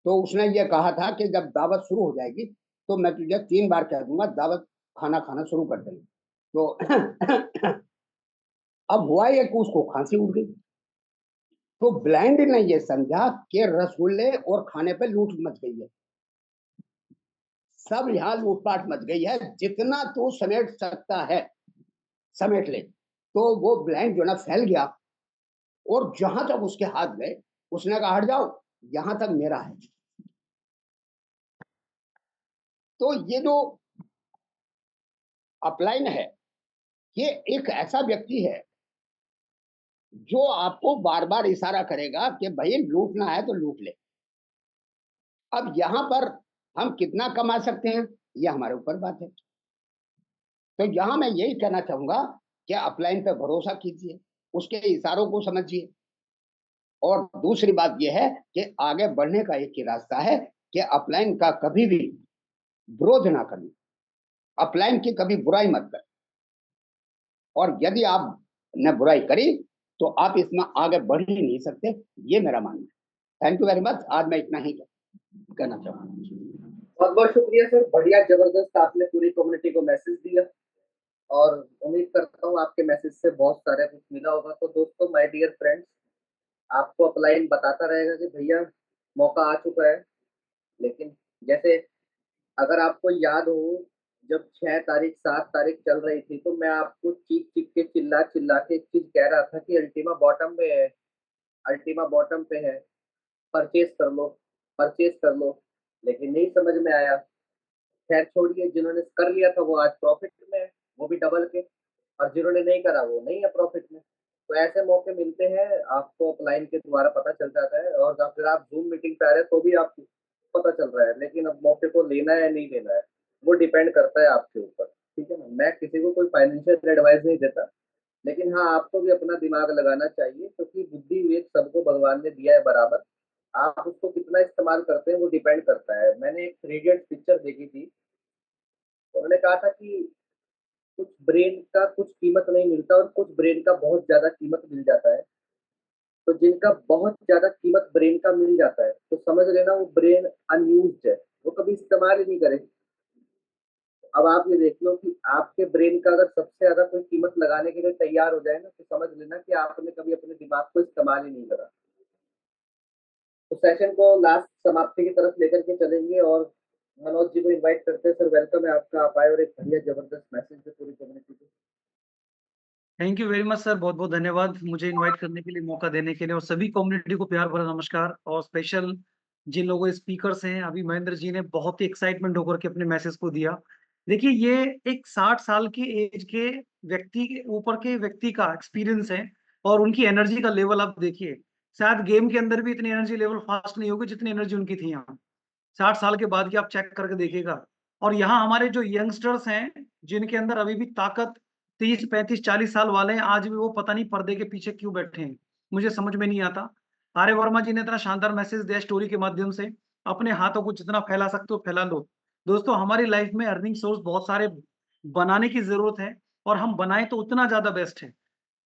S5: तो उसने ये कहा था कि जब दावत शुरू हो जाएगी तो मैं तुझे 3 बार कह दूंगा, दावत खाना खाना शुरू कर देंगे। तो अब हुआ ये कि उसको खांसी उठ गई। तो ब्लाइंड ने ये समझा कि रसगुल्ले और खाने पे लूट मच गई है, सब यहाँ लूटपाट मच गई है, जितना तू समेट सकता है समेट ले। तो वो ब्लाइंड जो ना फैल गया और जहां तक उसके हाथ गए उसने कहा हट जाओ, यहां तक मेरा है। तो ये जो अपलाइन है, ये एक ऐसा व्यक्ति है जो आपको बार बार इशारा करेगा कि भाई लूटना है तो लूट ले। अब यहाँ पर हम कितना कमा सकते हैं ये हमारे ऊपर बात है। तो यहाँ मैं यही कहना चाहूंगा कि अपलाइन पे भरोसा कीजिए, उसके इशारों को समझिए। और दूसरी बात यह है कि आगे बढ़ने का एक ही रास्ता है कि अपलाइन का कभी भी विरोध ना करना, अपलाइन की कभी बुराई मत कर। और यदि आपने बुराई करी तो आप इसमें आगे बढ़ ही नहीं सकते, ये मेरा मानना है। Thank you very much. आज मैं इतना ही कहना चाहूंगा।
S2: बहुत बहुत शुक्रिया सर, बढ़िया जबरदस्त आपने पूरी कम्युनिटी को मैसेज दिया और उम्मीद करता हूँ आपके मैसेज से बहुत सारे कुछ मिला होगा। तो दोस्तों, माय डियर फ्रेंड्स, आपको अपलाइन बताता रहेगा कि भैया मौका आ चुका है। लेकिन जैसे अगर आपको याद हो, जब 6 तारीख 7 तारीख चल रही थी तो मैं आपको चीख चीख के चिल्ला चिल्ला के एक चीज कह रहा था कि अल्टीमा बॉटम पे है, अल्टीमा बॉटम पे है, परचेज कर लो, परचेज कर लो। लेकिन नहीं समझ में आया। खैर छोड़िए, जिन्होंने कर लिया था वो आज प्रॉफिट में है, वो भी डबल के, और जिन्होंने नहीं करा वो नहीं है प्रॉफिट में। तो ऐसे मौके मिलते हैं, आपको अपलाइन के द्वारा पता चल जाता है। और अगर आप जूम मीटिंग पे आ रहे हैं तो भी आपको पता चल रहा है। लेकिन अब मौके को लेना है नहीं लेना है वो डिपेंड करता है आपके ऊपर। ठीक है ना, मैं किसी को कोई फाइनेंशियल एडवाइस नहीं देता, लेकिन हाँ आपको भी अपना दिमाग लगाना चाहिए, क्योंकि बुद्धि विवेक सबको भगवान ने दिया है बराबर। आप उसको कितना इस्तेमाल करते हैं वो डिपेंड करता है। मैंने एक 3 इडियट्स पिक्चर देखी थी, उन्होंने कहा था कि कुछ ब्रेन का कुछ कीमत नहीं मिलता और कुछ ब्रेन का बहुत ज्यादा कीमत मिल जाता है। तो जिनका बहुत ज्यादा कीमत ब्रेन का मिल जाता है तो समझ लेना वो ब्रेन अनयूज्ड है, वो कभी इस्तेमाल ही नहीं करे। अब आप ये देख लो कि आपके ब्रेन का अगर सबसे ज्यादा कोई कीमत लगाने के लिए तैयार हो जाए ना, तो समझ लेना कि आपने कभी अपने दिमाग को इस्तेमाल ही नहीं करा। तो सेशन को लास्ट समाप्ति की तरफ लेकर के चलेंगे और मनोज जी को इनवाइट करते हैं। सर वेलकम है आपका, आप आए और एक बढ़िया जबरदस्त मैसेज दे पूरी कम्युनिटी को।
S6: Thank you very much sir, बहुत बहुत धन्यवाद मुझे इनवाइट करने के लिए, मौका देने के लिए, और सभी कम्युनिटी को प्यार भरा नमस्कार। और स्पेशल जिन लोगों स्पीकर्स हैं, अभी महेंद्र जी ने बहुत ही एक्साइटमेंट होकर के अपने मैसेज को दिया। देखिए, ये एक 60 साल की एज के व्यक्ति के ऊपर के व्यक्ति का एक्सपीरियंस है, और उनकी एनर्जी का लेवल आप देखिए। शायद गेम के अंदर भी इतनी एनर्जी लेवल फास्ट नहीं होगी जितनी एनर्जी उनकी थी यहाँ। 60 साल के बाद की आप चेक करके देखिएगा। और यहाँ हमारे जो यंगस्टर्स हैं, जिनके अंदर अभी भी ताकत 30, 35, 40 साल वाले हैं, आज भी वो पता नहीं पर्दे के पीछे क्यों बैठे हैं, मुझे समझ में नहीं आता। आर्य वर्मा जी ने इतना शानदार मैसेज दिया स्टोरी के माध्यम से, अपने हाथों को जितना फैला सकते हो फैला लो। दोस्तों, हमारी लाइफ में अर्निंग सोर्स बहुत सारे बनाने की ज़रूरत है, और हम बनाएँ तो उतना ज़्यादा बेस्ट है।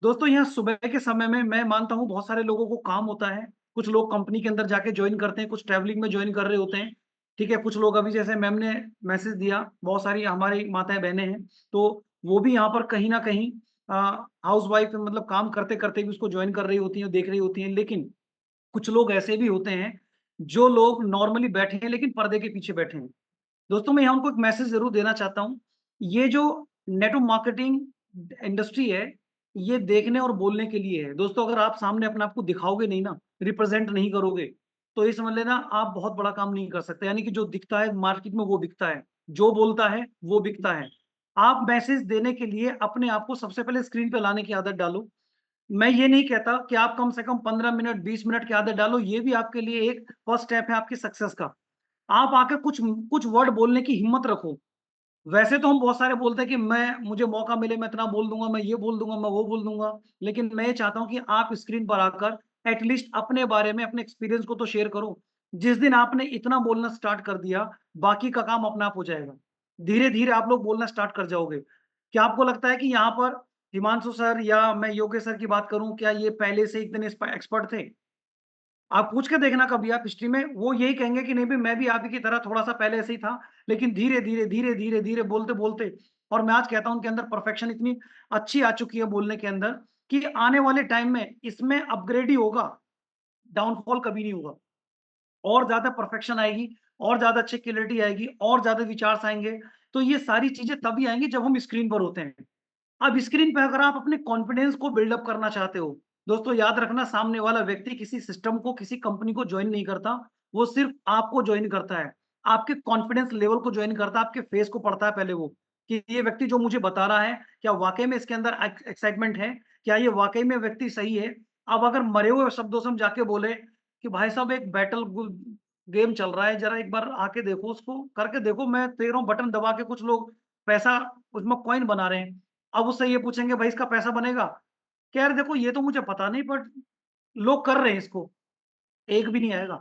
S6: दोस्तों, यहाँ सुबह के समय में मैं मानता हूँ बहुत सारे लोगों को काम होता है। कुछ लोग कंपनी के अंदर जाके जॉइन करते हैं, कुछ ट्रैवलिंग में जॉइन कर रहे होते हैं। ठीक है, कुछ लोग अभी जैसे मैम ने मैसेज दिया, बहुत सारी हमारी माताएँ-बहनें हैं, तो वो भी यहाँ पर कहीं न कहीं हाउसवाइफ मतलब काम करते-करते भी उसको जॉइन कर रही होती हैं, देख रही होती हैं। लेकिन कुछ लोग ऐसे भी होते हैं, जो लोग नॉर्मली बैठे हैं लेकिन पर्दे के पीछे बैठे हैं। दोस्तों, मैं यहाँ उनको एक मैसेज ज़रूर देना चाहता हूँ। ये जो नेटवर्क मार्केटिंग इंडस्ट्री है, ये देखने और बोलने के लिए है। दोस्तों, अगर आप सामने अपने आप को दिखाओगे नहीं ना, रिप्रेज़ेंट नहीं करोगे, तो ये समझ लेना आप बहुत बड़ा काम नहीं कर सकते। यानी कि जो दिखता है मार्केट में वो बिकता है, जो बोलता है वो बिकता है। आप मैसेज देने के लिए अपने आप को सबसे पहले स्क्रीन पे लाने की आदत डालो। मैं ये नहीं कहता कि आप कम से कम 15 मिनट, 20 मिनट की आदत डालो, ये भी आपके लिए एक फर्स्ट स्टेप है आपकी सक्सेस का। आप आके कुछ कुछ वर्ड बोलने की हिम्मत रखो। वैसे तो हम बहुत सारे बोलते हैं कि मुझे मौका मिले मैं इतना बोल दूँगा, मैं ये बोल दूँगा, मैं वो बोल दूँगा। लेकिन मैं ये चाहता हूँ कि आप स्क्रीन पर आकर एट लीस्ट अपने बारे में, अपने एक्सपीरियंस को तो शेयर करो। जिस दिन आपने इतना बोलना स्टार्ट कर दिया, बाकी का काम अपने आप हो जाएगा। धीरे-धीरे आप लोग बोलना स्टार्ट कर जाओगे। क्या आपको लगता है कि यहाँ पर हिमांशु सर या मैं योगेश सर की बात करूँ, क्या ये पहले से इतने एक्सपर्ट थे? आप पूछ के देखना कभी आप हिस्ट्री में, वो यही कहेंगे कि नहीं भई मैं भी आप ही की तरह थोड़ा-सा पहले ऐसे ही था, लेकिन धीरे-धीरे, धीरे-धीरे, धीरे बोलते-बोलते, और मैं आज कहता हूँ उनके अंदर परफेक्शन इतनी अच्छी आ चुकी है बोलने के अंदर, कि आने वाले टाइम में इसमें अपग्रेड ही होगा, डाउनफॉल कभी नहीं होगा। और ज़्यादा परफेक्शन आएगी, और ज़्यादा अच्छी क्लैरिटी आएगी, और ज़्यादा विचार्स आएँगे, तो ये सारी चीज़ें तभी आएँगी जब हम स्क्रीन पर होते हैं। अब स्क्रीन पे अगर आप अपने कॉन्फिडेंस को बिल्डअप करना चाहते हो, दोस्तों याद रखना, सामने वाला व्यक्ति किसी सिस्टम को, किसी कंपनी को जॉइन नहीं करता, वो सिर्फ़ आपको जॉइन करता है। आपके कॉन्फिडेंस लेवल को जॉइन करता है, आपके फेस को पढ़ता है पहले वो, कि ये व्यक्ति जो मुझे बता रहा है, क्या वाक़ई में इसके अंदर एक्साइटमेंट है? क्या ये वाक़ई में व्यक्ति सही है? अब अगर मरे हुए शब्दों से हम जाके बोले कि भाई साहब एक बैटल गु गेम चल रहा है, ज़रा एक बार आके देखो, उसको करके देखो, मैं दे रहा हूँ बटन दबा के, कुछ लोग पैसा उसमें कॉइन बना रहे हैं। अब उससे ये पूछेंगे भाई इसका पैसा बनेगा? क्या यार देखो, ये तो मुझे पता नहीं, बट लोग कर रहे हैं इसको, एक भी नहीं आएगा।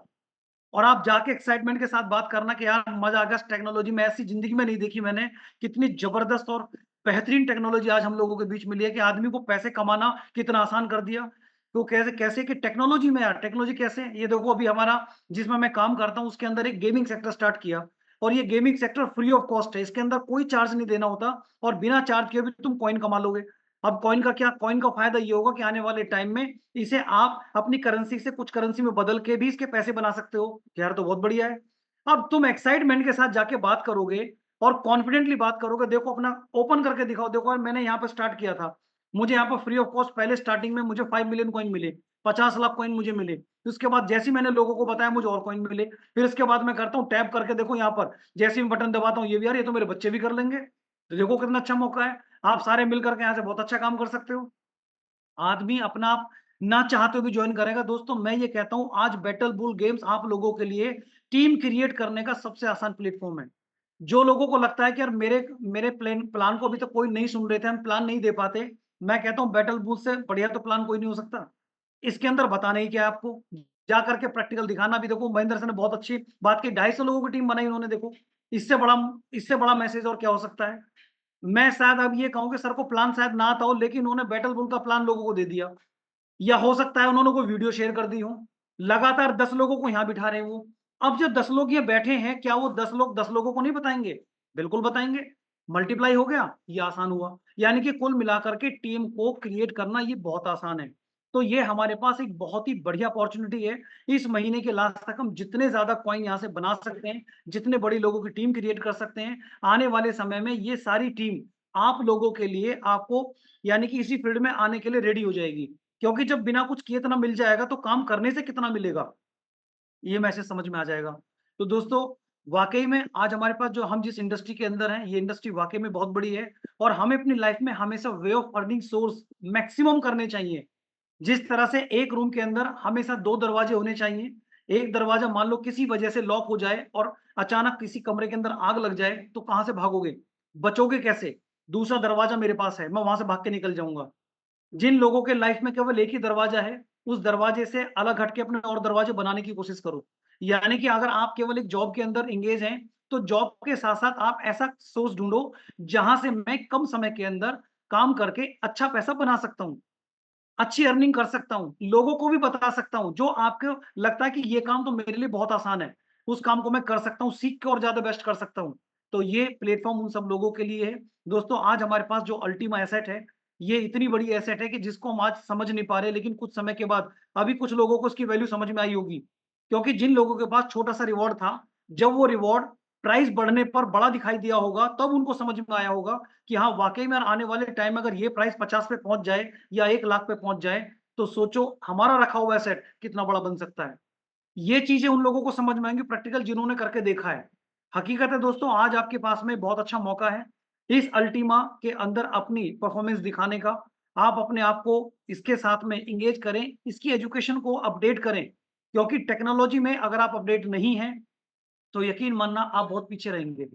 S6: और आप जाके एक्साइटमेंट के साथ बात करना कि यार मज़ा आ गया, इस टेक्नोलॉजी में ऐसी ज़िंदगी में नहीं देखी मैंने, कितनी ज़बरदस्त और बेहतरीन टेक्नोलॉजी आज हम लोगों के बीच मिली है कि आदमी को पैसे कमाना कितना आसान कर दिया। तो कैसे कैसे कि टेक्नोलॉजी में यार, टेक्नोलॉजी कैसे? ये देखो अभी हमारा जिसमें मैं काम करता हूँ उसके अंदर एक गेमिंग सेक्टर स्टार्ट किया, और ये gaming sector free of cost है। इसके अंदर कोई चार्ज नहीं देना होता, और बिना चार्ज किए भी तुम कॉइन कमा लोगे। अब कॉइन का क्या? कॉइन का फ़ायदा ये होगा कि आने वाले टाइम में इसे आप अपनी करेंसी से कुछ करेंसी में बदल के भी इसके पैसे बना सकते हो। यार तो बहुत बढ़िया है। अब तुम एक्साइटमेंट के साथ जाके बात करोगे और कॉन्फिडेंटली बात करोगे, देखो अपना ओपन करके दिखाओ, देखो यार मैंने यहाँ पे स्टार्ट किया था। मुझे यहाँ पर फ्री ऑफ कॉस्ट पहले स्टार्टिंग में मुझे 5 मिलियन कॉइन मिले, 50 लाख कॉइन मुझे मिले। उसके बाद जैसे ही मैंने लोगों को बताया मुझे और कॉइन मिले। फिर इसके बाद मैं करता हूँ टैप करके, देखो यहाँ पर जैसे ही मैं बटन दबाता हूँ, ये भी यार ये तो मेरे बच्चे भी कर लेंगे। तो देखो कितना अच्छा मौका है। आप सारे मिल कर के यहाँ से बहुत अच्छा काम कर सकते हो। आदमी अपना आप ना चाहते हुए भी जॉइन करेगा। दोस्तों, मैं ये कहता हूँ आज बैटल बुल गेम्स आप लोगों के लिए टीम क्रिएट करने का सबसे आसान प्लेटफ़ॉर्म है। जो लोगों को लगता है कि यार मेरे मेरे प्लान को अभी तक कोई नहीं सुन रहे थे, हम प्लान नहीं दे पाते, मैं कहता हूँ बैटल बुल से बढ़िया तो प्लान कोई नहीं हो सकता। इसके अंदर बताना ही क्या है आपको, जा करके प्रैक्टिकल दिखाना भी। देखो महेंद्र सर ने बहुत अच्छी बात की, 250 लोगों की टीम बनाई उन्होंने, देखो इससे बड़ा मैसेज और क्या हो सकता है। मैं शायद अब ये कहूँ कि सर को प्लान शायद ना आता हो, लेकिन उन्होंने बैटल बुल का प्लान लोगों को दे दिया। या हो सकता है उन्होंने कोई वीडियो शेयर कर दी हो। लगातार 10 लोगों को यहाँ बिठा रहे हैं वो। अब जो 10 लोग ये बैठे हैं, क्या वो 10 लोग 10 लोगों को नहीं बताएँगे? बिल्कुल बताएँगे। मल्टीप्लाई हो गया, ये आसान हुआ। यानी कि कुल मिलाकर के टीम को क्रिएट करना ये बहुत आसान है। तो ये हमारे पास एक बहुत ही बढ़िया अपॉर्चुनिटी है। इस महीने के लास्ट तक हम जितने ज़्यादा कॉइन यहाँ से बना सकते हैं, जितने बड़ी लोगों की टीम क्रिएट कर सकते हैं, आने वाले समय में ये सारी टीम आप लोगों के लिए आपको यानी कि इसी फील्ड में आने के लिए रेडी हो जाएगी। क्योंकि जब बिना कुछ किए इतना मिल जाएगा तो काम करने से कितना मिलेगा? ये मैसेज समझ में आ जाएगा। तो दोस्तों, वाक़ई में आज हमारे पास जो हम जिस इंडस्ट्री के अंदर हैं, ये इंडस्ट्री वाक़ई में बहुत बड़ी है और हमें अपनी लाइफ़ में हमेशा way of earning source maximum करने चाहिए। जिस तरह से एक रूम के अंदर हमेशा 2 दरवाजे होने चाहिए। एक दरवाज़ा मान लो किसी वजह से लॉक हो जाए और अचानक किसी कमरे के अंदर आग लग जाए, तो कहाँ से भागोगे? बचोगे कैसे? दूसरा दरवाज़ा मेरे पास है, मैं वहाँ से भाग के निकल जाऊँगा। जिन लोगों के लाइफ में केवल एक ही दरवाजा है, उस दरवाजे से अलग हट के अपने और दरवाजे बनाने की कोशिश करो। यानी कि अगर आप केवल एक जॉब के अंदर एंगेज हैं, तो जॉब के साथ-साथ आप ऐसा सोर्स ढूँढो, जहाँ से मैं कम समय के अंदर काम करके अच्छा पैसा बना सकता हूँ, अच्छी अर्निंग कर सकता हूँ, लोगों को भी बता सकता हूँ, जो आपको लगता है कि ये काम तो मेरे लिए बहुत आसान है, उस काम को मैं कर सकता हूँ, सीख के और ज़्यादा बेस्ट कर सकता हूँ। तो ये प्लेटफ़ॉर्म उन सब लोगों के लिए है। दोस्तों, आज हमारे पास जो अल्टीमा एसेट है, ये इतनी बड़ी एसेट है कि जिसको हम आज समझ नहीं पा रहे, लेकिन कुछ समय के बाद अभी कुछ लोगों को इसकी वैल्यू समझ में आई होगी। क्योंकि जिन लोगों के पास छोटा-सा रिवॉर्ड था, जब वो रिवॉर्ड प्राइस बढ़ने पर बड़ा दिखाई दिया होगा, तब उनको समझ में आया होगा कि हाँ, वाक़ई में आने वाले टाइम में अगर ये प्राइस 50 पे पहुँच जाए या 1 लाख पे पहुँच जाए, तो सोचो हमारा रखा हुआ एसेट कितना बड़ा बन सकता है। ये चीज़ें उन लोगों को समझ में आएँगी प्रैक्टिकल जिन्होंने करके देखा है। हकीकत है दोस्तों, आज आपके पास में बहुत अच्छा मौका है, इस अल्टीमा के अंदर अपनी परफ़ॉर्मेंस दिखाने का। आप अपने आप को इसके साथ में एंगेज करें, इसकी एजुकेशन को अपडेट करें, क्योंकि टेक्नोलॉजी में अगर आप अपडेट नहीं हैं, तो यकीन मानना आप बहुत पीछे रहेंगे।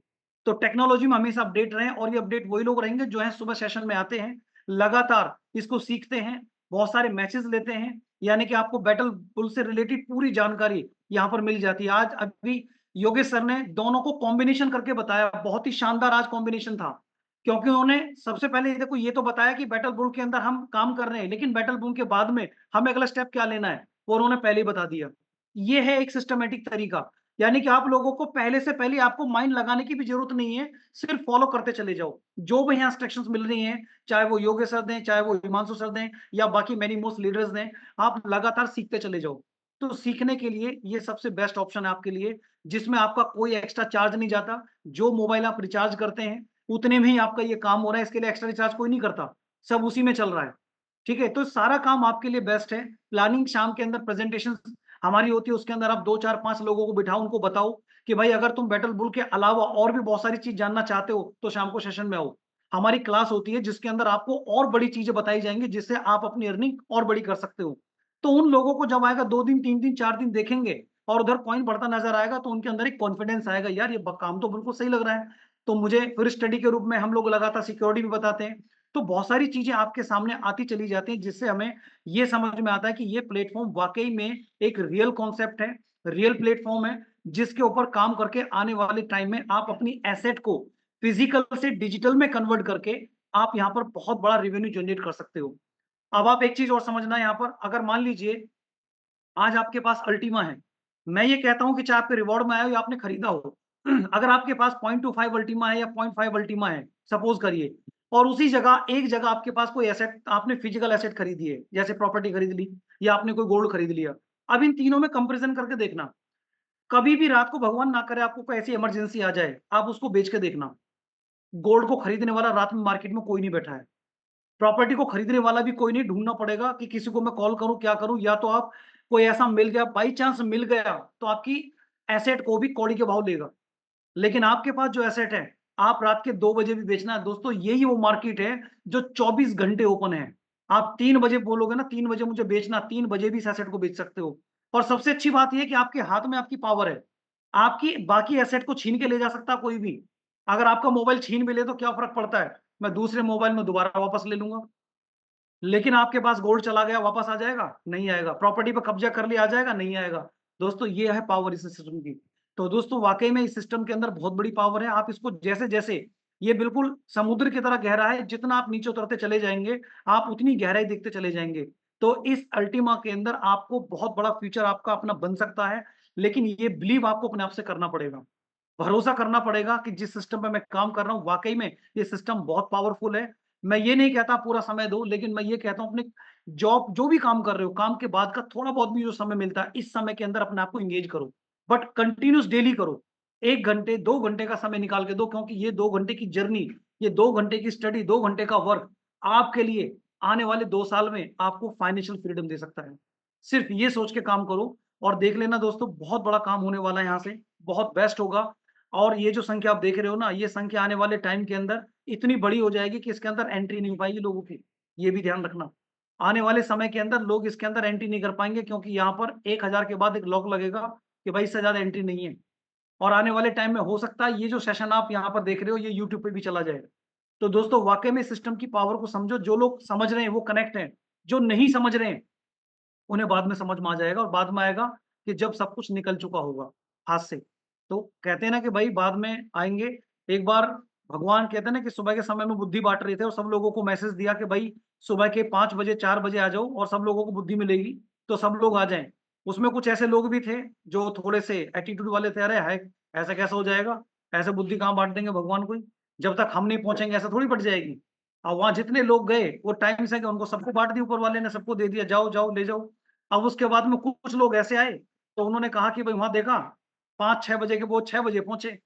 S6: तो टेक्नोलॉजी में हमेशा अपडेट रहें और ये अपडेट वही लोग रहेंगे जो हैं सुबह सेशन में आते हैं, लगातार इसको सीखते हैं, बहुत सारे मैचेज़ लेते हैं, यानी कि आपको बैटल बुल से रिलेटेड पूरी जानकारी यहाँ पर मिल जाती है। आज अभी योगेश सर ने दोनों को कॉम्बिनेशन करके बताया, बहुत ही शानदार आज कॉम्बिनेशन था। क्योंकि उन्होंने सबसे पहले देखो ये तो बताया कि बैटल बुल के अंदर हम काम कर रहे हैं, लेकिन बैटल बुल के बाद में हमें अगला स्टेप क्या लेना है, वो उन्होंने पहले ही बता दिया। ये है एक सिस्टमैटिक तरीका। यानी कि आप लोगों को पहले से पहले आपको माइंड लगाने की भी ज़रूरत नहीं है, सिर्फ़ फ़ॉलो करते चले जाओ। जो भी यहाँ इंस्ट्रक्शंस मिल रही हैं, चाहे वो योगेश सर दें, चाहे वो हिमांशु सर दें या बाकी मैनी मोस्ट लीडर्स दें, आप लगातार सीखते चले जाओ। तो सीखने के लिए ये सबसे बेस्ट ऑप्शन है आपके लिए, जिसमें आपका कोई एक्स्ट्रा चार्ज नहीं जाता। जो मोबाइल आप रिचार्ज करते हैं, उतने में ही आपका ये काम हो रहा है, इसके लिए एक्स्ट्रा रिचार्ज कोई नहीं करता, सब उसी में चल रहा है। ठीक है? तो सारा काम आपके लिए बेस्ट है। प्लानिंग शाम के अंदर प्रेज़ेंटेशंस हमारी होती है, उसके अंदर आप 2, 4, 5 लोगों को बिठाओ, उनको बताओ कि भाई अगर तुम बैटल बुल के अलावा और भी बहुत सारी चीज़ जानना चाहते हो, तो शाम को सेशन में आओ। हमारी क्लास होती है जिसके अंदर आपको और बड़ी चीज़ें बताई जाएँगी, जिससे आप अपनी अर्निंग और बड़ी कर सकते हो। तो उन लोगों को जब आएगा 2 दिन, 3 दिन, 4 दिन देखेंगे और उधर पॉइंट बढ़ता नज़र आएगा, तो उनके अंदर एक कॉन्फिडेंस आएगा, यार ये ब काम तो बिल्कुल सही लग रहा है। तो मुझे फिर स्टडी के रूप में हम लोग लगातार सिक्योरिटी भी बताते हैं। तो बहुत सारी चीज़ें आपके सामने आती चली जाती हैं, जिससे हमें ये समझ में आता है कि ये प्लेटफ़ॉर्म वाक़ई में एक रियल कॉन्सेप्ट है, रियल प्लेटफ़ॉर्म है, जिसके ऊपर काम करके आने वाले टाइम में आप अपनी एसेट को फिज़िकल से डिजिटल में कन्वर्ट करके आप यहाँ पर बहुत बड़ा रेवेन्यू जनरेट कर सकते हो। अब आप एक चीज़ और समझना यहाँ पर, अगर मान लीजिए आज आपके पास अल्टीमा है, मैं ये कहता हूँ कि चाहे आपके रिवॉर्ड में आया हो या आपने खरीदा हो, अगर आपके पास 0.25 अल्टीमा है या 0.5 अल्टीमा है, सपोज़ करिए और उसी जगह एक जगह आपके पास कोई एसेट आपने फिजिकल एसेट खरीदी है, जैसे प्रॉपर्टी खरीद ली या आपने कोई गोल्ड खरीद लिया। अब इन तीनों में कंपैरिज़न करके देखना, कभी भी रात को भगवान ना करे आपको कोई ऐसी इमरजेंसी आ जाए, आप उसको बेच के देखना। गोल्ड को खरीदने वाला रात में मार्केट में कोई नहीं बैठा है। प्रॉपर्टी को खरीदने वाला भी कोई नहीं, ढूँढना पड़ेगा कि किसी को मैं कॉल करूँ, क्या करूँ? या तो आप कोई ऐसा मिल गया, बाई चांस मिल गया, तो आपकी एसेट को भी कौड़ी के भाव लेगा। लेकिन आपके पास जो एसेट है, आप रात के 2 बजे भी बेचना है, दोस्तों यही वो मार्केट है जो 24 घंटे ओपन है। आप 3 बजे बोलोगे ना, 3 बजे मुझे बेचना, 3 बजे भी इस एसेट को बेच सकते हो। और सबसे अच्छी बात ये है कि आपके हाथ में आपकी पावर है। आपकी बाकी एसेट को छीन के ले जा सकता है कोई भी। अगर आपका मोबाइल छीन भी ले तो क्या फ़र्क पड़ता है? मैं दूसरे मोबाइल में दोबारा वापस ले लूँगा। लेकिन आपके पास गोल्ड चला गया, वापस आ जाएगा? नहीं आएगा। प्रॉपर्टी पे कब्ज़ा कर लिया, आ जाएगा? नहीं आएगा। दोस्तों ये है पावर इस सिस्टम की। तो दोस्तों वाक़ई में इस सिस्टम के अंदर बहुत बड़ी पावर है। आप इसको जैसे-जैसे ये बिल्कुल समुद्र की तरह गहरा है, जितना आप नीचे उतरते चले जाएँगे, आप उतनी गहराई देखते चले जाएँगे। तो इस अल्टीमा के अंदर आपको बहुत बड़ा फ्यूचर आपका अपना बन सकता है, लेकिन ये बिलीव आपको अपने आप से करना पड़ेगा। भरोसा करना पड़ेगा कि जिस सिस्टम पे मैं काम कर रहा हूँ, वाक़ई में ये सिस्टम बहुत पावरफुल है। मैं ये नहीं कहता पूरा समय दो, लेकिन मैं ये कहता हूँ अपने जॉब जो भी काम कर रहे हो, काम के बाद का थोड़ा बहुत भी जो समय मिलता है, इस समय के अंदर अपने आप को एंगेज करो। बट कंटिन्यूअस डेली करो। 1 घंटे, 2 घंटे का समय निकाल के दो, क्योंकि ये 2 घंटे की जर्नी, ये 2 घंटे की स्टडी, 2 घंटे का वर्क आपके लिए आने वाले 2 साल में आपको फाइनेंशियल फ्रीडम दे सकता है। सिर्फ ये सोच के काम करो और देख लेना दोस्तों, बहुत बड़ा काम होने वाला है यहाँ से, बहुत बेस्ट होगा। और ये जो संख्या आप देख रहे हो ना, ये संख्या आने वाले टाइम के अंदर इतनी बड़ी हो जाएगी कि इसके अंदर एंट्री नहीं हो पाएगी लोगों की। ये भी ध्यान रखना। आने वाले समय के अंदर लोग इसके अंदर एंट्री नहीं कर पाएँगे, क्योंकि यहाँ पर 1000 के बाद एक लॉक लगेगा कि भाई इससे ज़्यादा एंट्री नहीं है। और आने वाले टाइम में हो सकता है ये जो सेशन आप यहाँ पर देख रहे हो, ये यूट्यूब पे भी चला जाएगा। तो दोस्तों वाक़ई में सिस्टम की पावर को समझो, जो लोग समझ रहे हैं वो कनेक्ट हैं, जो नहीं समझ रहे हैं उन्हें बाद में समझ में आ जाएगा, और बाद में आएगा कि जब सब कुछ निकल चुका होगा हाथ से। तो कहते हैं ना कि भाई बाद में आएँगे। एक बार भगवान कहते हैं ना कि सुबह के समय में बुद्धि बाँट रहे थे और सब लोगों को मैसेज दिया कि भाई सुबह के 5 बजे 4 बजे आ जाओ और सब लोगों को बुद्धि मिलेगी, तो सब लोग आ जाएँ। उसमें कुछ ऐसे लोग भी थे जो थोड़े से एटीट्यूड वाले थे, अरे हाय! ऐसा कैसे हो जाएगा? ऐसे बुद्धि कहाँ बाँट देंगे भगवान कोई? जब तक हम नहीं पहुँचेंगे ऐसा थोड़ी बँट जाएगी। और वहाँ जितने लोग गए वो टाइम से गए, उनको सबको बाँट दी, ऊपर वाले ने सबको दे दिया, जाओ, जाओ, ले जाओ। अब उसके बाद में कुछ लोग ऐसे आए, तो उन्होंने कहा कि भई वहाँ देखा 5-6 बजे के वो 6 बजे पहुँचे।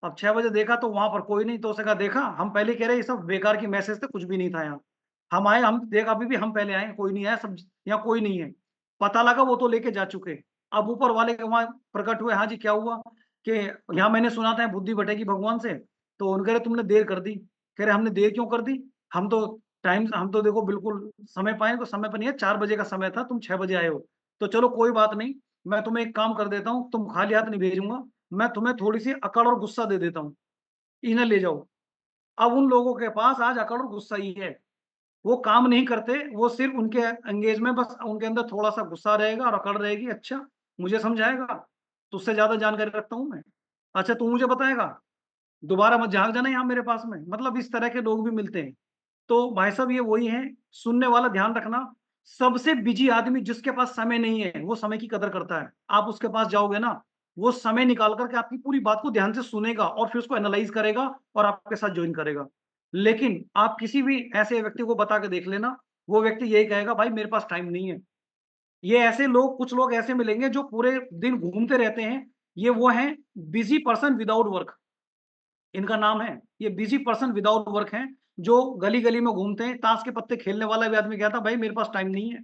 S6: अब 6 बजे देखा तो वहाँ पर कोई नहीं, तो उसने कहा देखा हम पहले कह रहे ये सब बेकार की मैसेज थे, कुछ भी नहीं था यहाँ। हम आए, हम देख अभी भी हम पहले आए हैं, कोई नहीं आया, सब यहाँ कोई नहीं है। पता लगा वो तो लेके जा चुके। अब ऊपर वाले के वहाँ प्रकट हुए, हाँ जी क्या हुआ? कि यहाँ मैंने सुना था बुद्धि बँटेगी भगवान से, तो उन्होंने कह रहे तुमने देर कर दी। कह रहे हमने देर क्यों कर दी? हम तो देखो बिल्कुल समय पाए, तो समय पे नहीं है, 4 बजे का समय था, तुम 6 बजे आए हो। तो चलो कोई बात नहीं, मैं तुम्हें एक काम कर देता हूँ, तुम खाली हाथ नहीं भेजूँगा, मैं तुम्हें थोड़ी-सी अकड़ और गुस्सा दे देता हूँ, इन्हें ले जाओ। अब उन लोगों के पास आज अकड़ और गुस्सा ही है, वो काम नहीं करते, वो सिर्फ़ उनके एंगेज में बस उनके अंदर थोड़ा-सा गुस्सा रहेगा और अकड़ रहेगी, अच्छा मुझे समझाएगा, तुझसे ज़्यादा जानकारी रखता हूँ मैं, अच्छा तू मुझे बताएगा, दोबारा मत झाँक जाना यहाँ मेरे पास में, मतलब इस तरह के लोग भी मिलते हैं। तो भाई साहब ये वही हैं, सुनने वाला ध्यान रखना, सबसे बिज़ी आदमी जिसके पास समय नहीं है, वो समय की कदर करता है। आप उसके पास जाओगे ना, वो समय निकाल कर के आपकी पूरी बात को ध्यान से सुनेगा और फिर उसको एनालाइज़ करेगा और आपके साथ जॉइन करेगा। लेकिन आप किसी भी ऐसे व्यक्ति को बता के देख लेना, वो व्यक्ति यही कहेगा भाई मेरे पास टाइम नहीं है। ये ऐसे लोग कुछ लोग ऐसे मिलेंगे जो पूरे दिन घूमते रहते हैं, ये वो हैं बिज़ी पर्सन विदाउट वर्क। इनका नाम है। ये बिज़ी पर्सन विदाउट वर्क हैं, जो गली-गली में घूमते हैं, ताश के पत्ते खेलने वाला भी आदमी कहता है, "भाई मेरे पास टाइम नहीं है,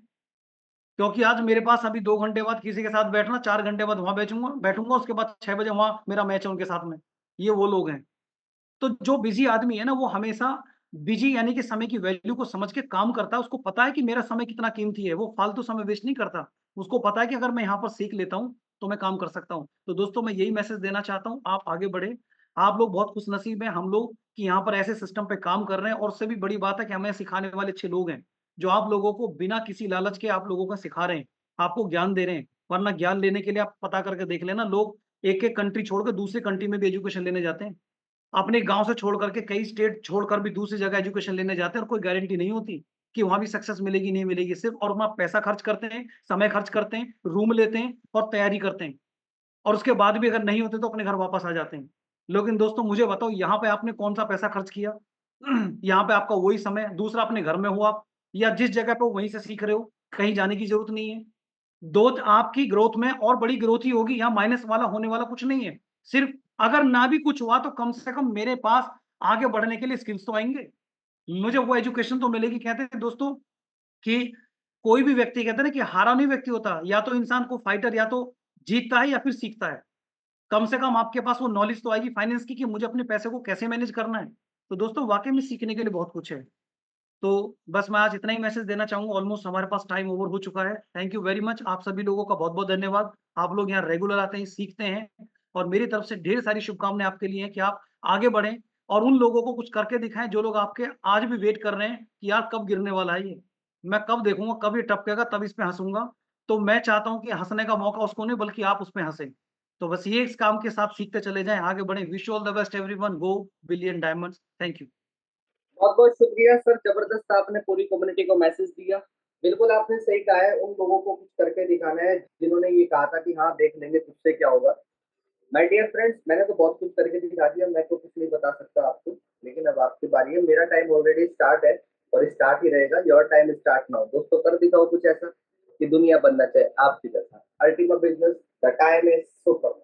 S6: क्योंकि आज मेरे पास अभी 2 घंटे बाद किसी के साथ बैठना, 4 घंटे बाद वहाँ बैठूँगा, उसके बाद 6 बजे वहाँ मेरा मैच है उनके साथ में।" ये वो लोग हैं। तो जो बिज़ी आदमी है ना, वो हमेशा बिज़ी यानी कि समय की वैल्यू को समझ के काम करता है। उसको पता है कि मेरा समय कितना कीमती है, वो फालतू समय वेस्ट नहीं करता। उसको पता है कि अगर मैं यहाँ पर सीख लेता हूँ, तो मैं काम कर सकता हूँ। तो दोस्तों मैं यही मैसेज देना चाहता हूँ, आप आगे बढ़ें। आप लोग बहुत खुशनसीब हैं, हम लोग कि यहाँ पर ऐसे सिस्टम पे काम कर रहे हैं, और उससे भी बड़ी बात है कि हमें सिखाने वाले अच्छे लोग हैं, जो आप लोगों को बिना किसी लालच के आप लोगों को सिखा रहे हैं, आपको ज्ञान दे रहे हैं। वरना ज्ञान लेने के लिए आप पता करके देख लेना, लोग एक-एक कंट्री छोड़ के दूसरी कंट्री में भी एजुकेशन लेने जाते हैं। अपने गाँव से छोड़ कर के कई स्टेट छोड़कर भी दूसरी जगह एजुकेशन लेने जाते हैं, और कोई गारंटी नहीं होती कि वहाँ भी सक्सेस मिलेगी, नहीं मिलेगी। सिर्फ़ और वहाँ पैसा खर्च करते हैं, समय खर्च करते हैं, रूम लेते हैं और तैयारी करते हैं, और उसके बाद भी अगर नहीं होते तो अपने घर वापस आ जाते हैं। लेकिन दोस्तों मुझे बताओ यहाँ पे आपने कौन-सा पैसा खर्च किया? यहाँ पे आपका वही समय, दूसरा अपने घर में हो आप, या जिस जगह पे हो वहीं से सीख रहे हो, कहीं जाने की ज़रूरत नहीं है। ग्रोथ आपकी ग्रोथ में और बड़ी ग्रोथ ही होगी, यहाँ माइनस वाला होने वाला कुछ नहीं है। सिर्फ़ अगर ना भी कुछ हुआ तो कम से कम मेरे पास आगे बढ़ने के लिए स्किल्स तो आएँगे। मुझे वो एजुकेशन तो मिलेगी। कहते हैं दोस्तों कि कोई भी व्यक्ति कहते हैं ना कि हारा नहीं व्यक्ति होता, या तो इंसान को फाइटर या तो जीतता है या फिर सीखता है। कम से कम आपके पास वो नॉलेज तो आएगी फाइनेंस की कि मुझे अपने पैसे को कैसे मैनेज करना है। तो दोस्तों वाक़ई में सीखने के लिए बहुत कुछ है। तो बस मैं आज इतना ही मैसेज देना चाहूँगा, ऑलमोस्ट हमारे पास टाइम ओवर हो चुका है। Thank you very much. आप सभी लोगों का बहुत-बहुत धन्यवाद। आप लोग यहाँ रेगुलर आते हैं, सीखते हैं, और मेरी तरफ से ढेर सारी शुभकामनाएँ आपके लिए हैं कि आप आगे बढ़ें और उन लोगों को कुछ करके दिखाएँ जो लोग आपके आज भी वेट कर रहे हैं कि यार कब गिरने वाला है ये? मैं कब देखूँगा, कब ये टपकेगा तब इस पे हँसूँगा। तो मैं चाहता हूँ कि हँसने का मौका उसको नहीं बल्कि आप उस पे हँसें। तो बस ये इस काम के साथ सीखते चले जाएँ, आगे बढ़ें। Wish you all the best everyone, go billion diamonds. Thank you.
S2: बहुत-बहुत शुक्रिया सर, ज़बरदस्त आपने पूरी कम्युनिटी को मैसेज दिया। बिल्कुल आपने सही कहा है, उन लोगों को कुछ करके दिखाना है, जिन्होंने ये कहा था कि हाँ, देख लेंगे तुझसे क्या होगा। माय डियर फ्रेंड्स, मैंने तो बहुत कुछ करके दिखा दिया, मैं तो कुछ नहीं बता सकता आपको, लेकिन अब आपकी बारी है। मेरा टाइम ऑलरेडी स्टार्ट है और स्टार्ट ही रहेगा। Your time start now. दोस्तों कर दिखाओ कुछ ऐसा कि दुनिया बनना चाहे आपकी जैसा। Ultima business, the time is super.